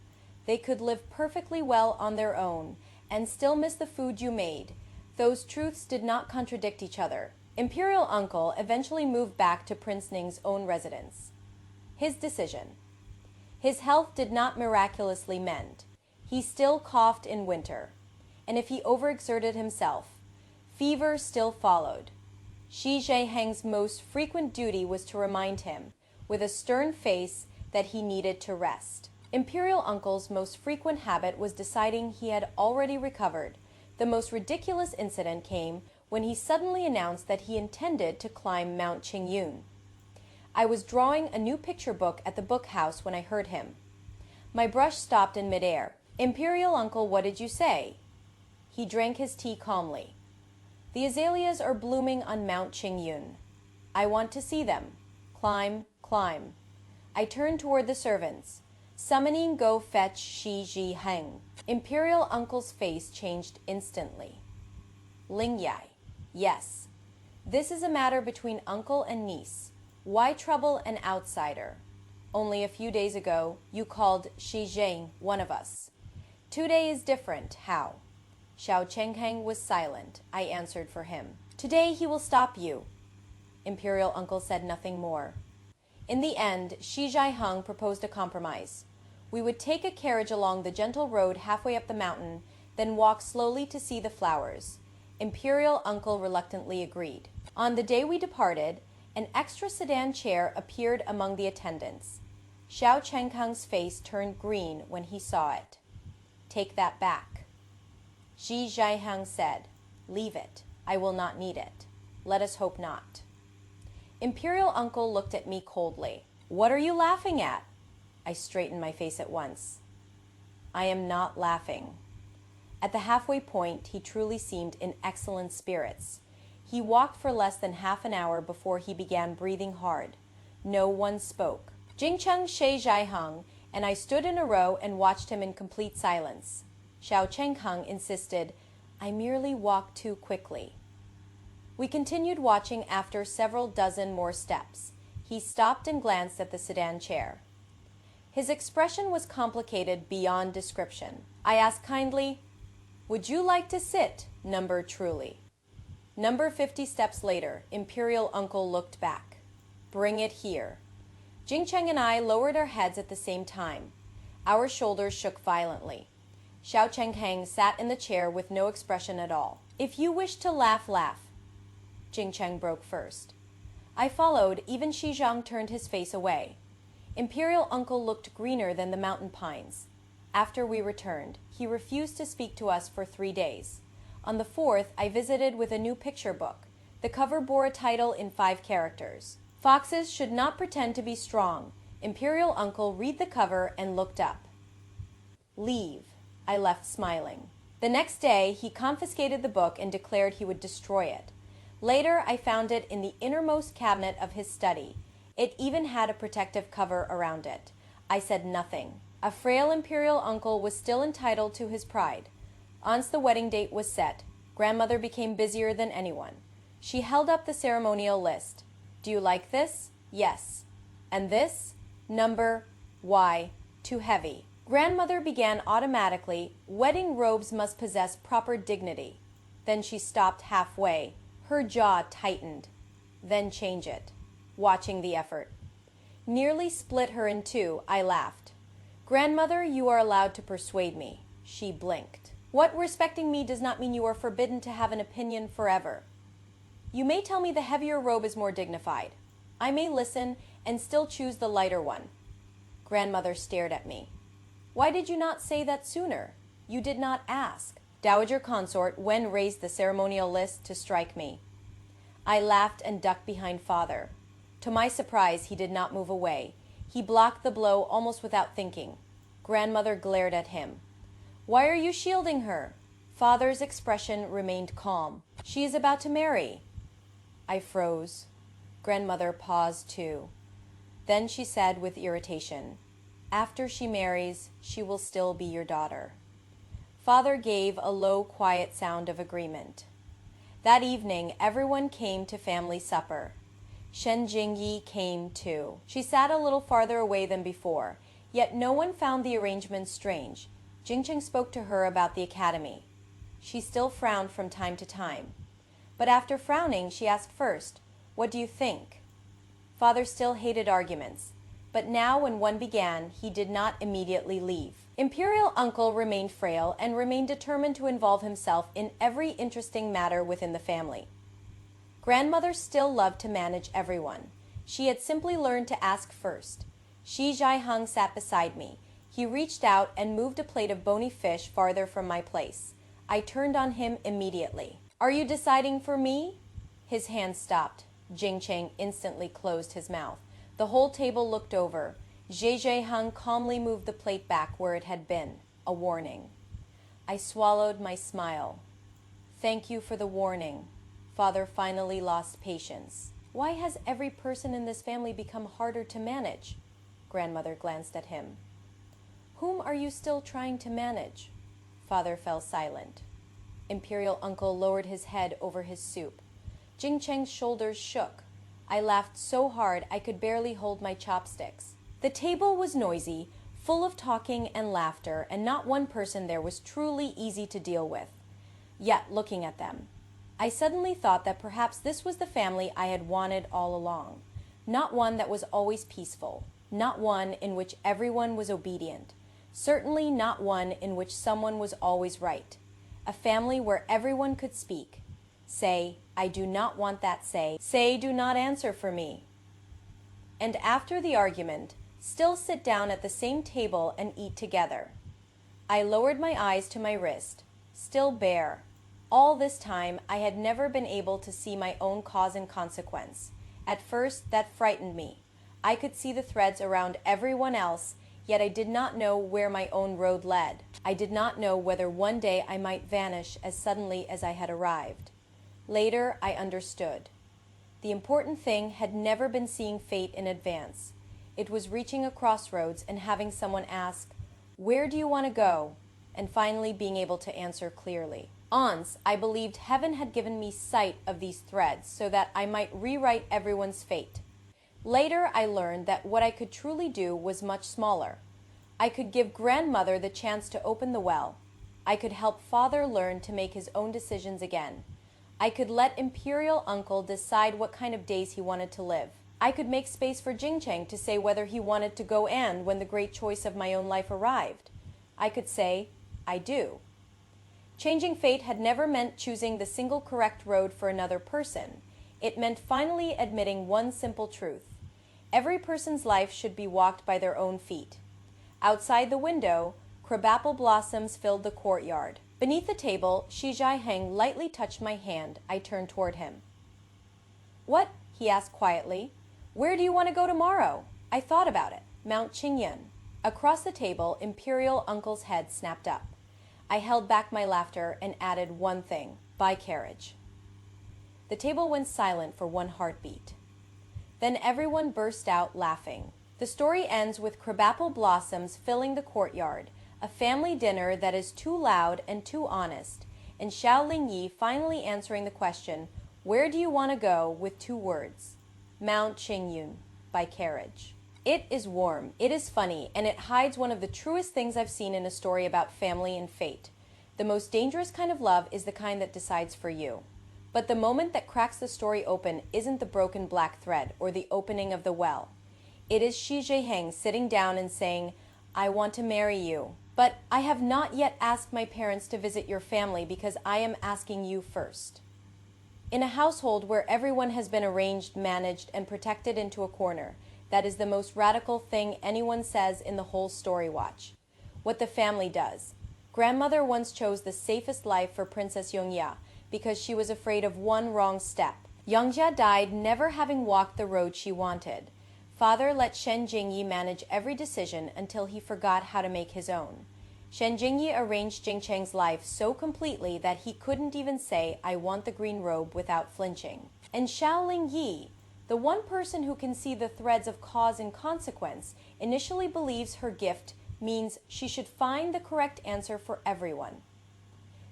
Speaker 1: They could live perfectly well on their own and still miss the food you made. Those truths did not contradict each other. Imperial Uncle eventually moved back to Prince Ning's own residence. His decision. His health did not miraculously mend. He still coughed in winter. And if he overexerted himself, fever still followed. Xi Zhiheng's most frequent duty was to remind him, with a stern face, that he needed to rest. Imperial Uncle's most frequent habit was deciding he had already recovered. The most ridiculous incident came when he suddenly announced that he intended to climb Mount Qingyun. I was drawing a new picture book at the book house when I heard him. My brush stopped in midair. "Imperial Uncle, what did you say?" He drank his tea calmly. "The azaleas are blooming on Mount Qingyun. I want to see them. Climb, climb." I turned toward the servants. "Summoning, go fetch Xi Zhiheng." Imperial Uncle's face changed instantly. "Ling Yai, yes. This is a matter between uncle and niece. Why trouble an outsider? Only a few days ago, you called Xi Zheng one of us. Today is different. How?" Xiao Chengheng was silent. I answered for him. "Today he will stop you." Imperial Uncle said nothing more. In the end, Xi Zhiheng proposed a compromise. We would take a carriage along the gentle road halfway up the mountain, then walk slowly to see the flowers. Imperial Uncle reluctantly agreed. On the day we departed, an extra sedan chair appeared among the attendants. Xiao Chengheng's face turned green when he saw it. "Take that back." Xi Zhiheng said, "Leave it. I will not need it. Let us hope not." Imperial Uncle looked at me coldly. "What are you laughing at?" I straightened my face at once. "I am not laughing." At the halfway point, he truly seemed in excellent spirits. He walked for less than half an hour before he began breathing hard. No one spoke. Jing Cheng, Xi Zhiheng, and I stood in a row and watched him in complete silence. Xiao Chengheng insisted, "I merely walked too quickly." We continued watching after several dozen more steps. He stopped and glanced at the sedan chair. His expression was complicated beyond description. I asked kindly, "Would you like to sit, number truly?" Number 50 steps later, Imperial Uncle looked back. Bring it here. Jingcheng and I lowered our heads at the same time. Our shoulders shook violently. Xiao Chenghang sat in the chair with no expression at all. If you wish to laugh, laugh. Jingcheng broke first. I followed, even Xizhang turned his face away. Imperial Uncle looked greener than the mountain pines. After we returned, he refused to speak to us for 3 days. On the 4th, I visited with a new picture book. The cover bore a title in 5 characters. Foxes should not pretend to be strong. Imperial Uncle read the cover and looked up. Leave. I left smiling. The next day, he confiscated the book and declared he would destroy it. Later, I found it in the innermost cabinet of his study. It even had a protective cover around it. I said nothing. A frail Imperial Uncle was still entitled to his pride. Once the wedding date was set, grandmother became busier than anyone. She held up the ceremonial list. Do you like this? Yes. And this? Number? Why? Too heavy. Grandmother began automatically, wedding robes must possess proper dignity. Then she stopped halfway. Her jaw tightened. Then change it. Watching the effort. Nearly split her in two, I laughed. Grandmother, you are allowed to persuade me. She blinked. What respecting me does not mean you are forbidden to have an opinion forever. You may tell me the heavier robe is more dignified. I may listen and still choose the lighter one. Grandmother stared at me. Why did you not say that sooner? You did not ask. Dowager Consort Wen raised the ceremonial list to strike me. I laughed and ducked behind father. To my surprise, he did not move away. He blocked the blow almost without thinking. Grandmother glared at him. Why are you shielding her? Father's expression remained calm. She is about to marry. I froze. Grandmother paused too. Then she said with irritation, after she marries, she will still be your daughter. Father gave a low, quiet sound of agreement. That evening, everyone came to family supper. Shen Jingyi came too. She sat a little farther away than before, yet no one found the arrangement strange. Jingcheng spoke to her about the academy. She still frowned from time to time. But after frowning, she asked first, what do you think? Father still hated arguments, but now when one began, he did not immediately leave. Imperial Uncle remained frail and remained determined to involve himself in every interesting matter within the family. Grandmother still loved to manage everyone. She had simply learned to ask first. Shi Zhaiheng sat beside me. He reached out and moved a plate of bony fish farther from my place. I turned on him immediately. Are you deciding for me? His hand stopped. Jingcheng instantly closed his mouth. The whole table looked over. Zheizheiheng calmly moved the plate back where it had been. A warning. I swallowed my smile. Thank you for the warning. Father finally lost patience. Why has every person in this family become harder to manage? Grandmother glanced at him. Whom are you still trying to manage? Father fell silent. Imperial Uncle lowered his head over his soup. Jingcheng's shoulders shook. I laughed so hard I could barely hold my chopsticks. The table was noisy, full of talking and laughter, and not one person there was truly easy to deal with. Yet, looking at them, I suddenly thought that perhaps this was the family I had wanted all along. Not one that was always peaceful. Not one in which everyone was obedient. Certainly not one in which someone was always right. A family where everyone could speak. Say, I do not want that say. Say, do not answer for me. And after the argument, still sit down at the same table and eat together. I lowered my eyes to my wrist, still bare. All this time, I had never been able to see my own cause and consequence. At first, that frightened me. I could see the threads around everyone else, yet I did not know where my own road led. I did not know whether one day I might vanish as suddenly as I had arrived. Later, I understood. The important thing had never been seeing fate in advance. It was reaching a crossroads and having someone ask, where do you want to go? And finally being able to answer clearly. Once, I believed heaven had given me sight of these threads so that I might rewrite everyone's fate. Later, I learned that what I could truly do was much smaller. I could give grandmother the chance to open the well. I could help father learn to make his own decisions again. I could let Imperial Uncle decide what kind of days he wanted to live. I could make space for Jingcheng to say whether he wanted to go and when the great choice of my own life arrived. I could say, I do. Changing fate had never meant choosing the single correct road for another person. It meant finally admitting one simple truth. Every person's life should be walked by their own feet. Outside the window, crabapple blossoms filled the courtyard. Beneath the table, Shi Jiaheng lightly touched my hand. I turned toward him. What? He asked quietly. Where do you want to go tomorrow? I thought about it. Mount Qingyun. Across the table, Imperial Uncle's head snapped up. I held back my laughter and added one thing. By carriage. The table went silent for one heartbeat. Then everyone burst out laughing. The story ends with crabapple blossoms filling the courtyard, a family dinner that is too loud and too honest, and Xiao Lingyi finally answering the question, where do you want to go, with 2 words. Mount Qingyun, by carriage. It is warm, it is funny, and it hides one of the truest things I've seen in a story about family and fate. The most dangerous kind of love is the kind that decides for you. But the moment that cracks the story open isn't the broken black thread or the opening of the well. It is Shi Jiaheng sitting down and saying, I want to marry you. But I have not yet asked my parents to visit your family because I am asking you first. In a household where everyone has been arranged, managed, and protected into a corner, that is the most radical thing anyone says in the whole story watch. What the family does. Grandmother once chose the safest life for Princess Yongjia because she was afraid of one wrong step. Yongjia died never having walked the road she wanted. Father let Shen Jingyi manage every decision until he forgot how to make his own. Shen Jingyi arranged Jingcheng's life so completely that he couldn't even say, I want the green robe without flinching. And Xiao Lingyi, the one person who can see the threads of cause and consequence, initially believes her gift means she should find the correct answer for everyone.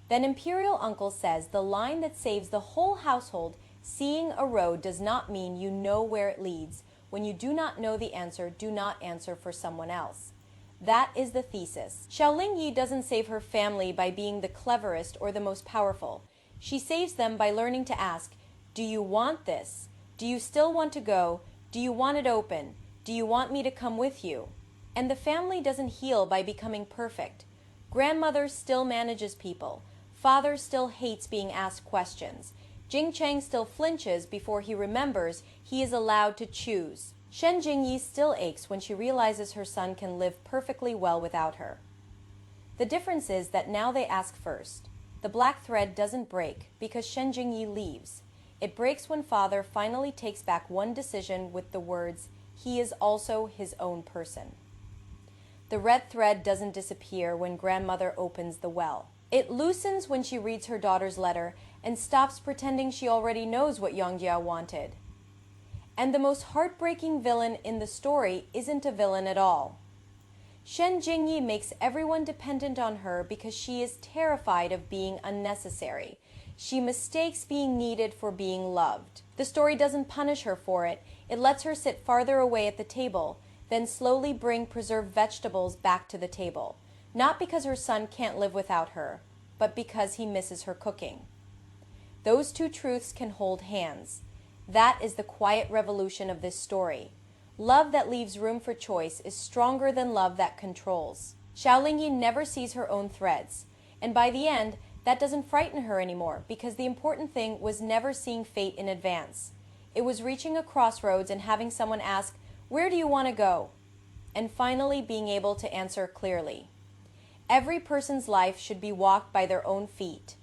Speaker 1: Then Imperial Uncle says the line that saves the whole household, seeing a road does not mean you know where it leads. When you do not know the answer, do not answer for someone else. That is the thesis. Xiao Lingyi doesn't save her family by being the cleverest or the most powerful. She saves them by learning to ask, do you want this? Do you still want to go? Do you want it open? Do you want me to come with you? And the family doesn't heal by becoming perfect. Grandmother still manages people. Father still hates being asked questions. Jingcheng still flinches before he remembers he is allowed to choose. Shen Jingyi still aches when she realizes her son can live perfectly well without her. The difference is that now they ask first. The black thread doesn't break because Shen Jingyi leaves. It breaks when father finally takes back one decision with the words, he is also his own person. The red thread doesn't disappear when grandmother opens the well. It loosens when she reads her daughter's letter and stops pretending she already knows what Yongjia wanted. And the most heartbreaking villain in the story isn't a villain at all. Shen Jingyi makes everyone dependent on her because she is terrified of being unnecessary. She mistakes being needed for being loved. The story doesn't punish her for it. It lets her sit farther away at the table, then slowly bring preserved vegetables back to the table. Not because her son can't live without her, but because he misses her cooking. Those 2 truths can hold hands. That is the quiet revolution of this story. Love that leaves room for choice is stronger than love that controls. Xiao Lingyi never sees her own threads, and by the end, that doesn't frighten her anymore because the important thing was never seeing fate in advance. It was reaching a crossroads and having someone ask, where do you want to go? And finally being able to answer clearly. Every person's life should be walked by their own feet.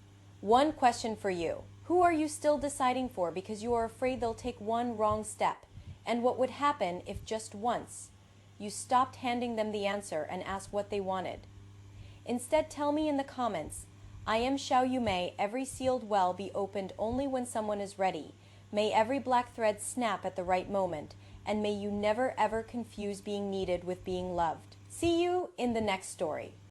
Speaker 1: One question for you. Who are you still deciding for because you are afraid they'll take one wrong step? And what would happen if just once you stopped handing them the answer and asked what they wanted? Instead, tell me in the comments. I am Xiao Yumei. Every sealed well be opened only when someone is ready. May every black thread snap at the right moment. And may you never ever confuse being needed with being loved. See you in the next story.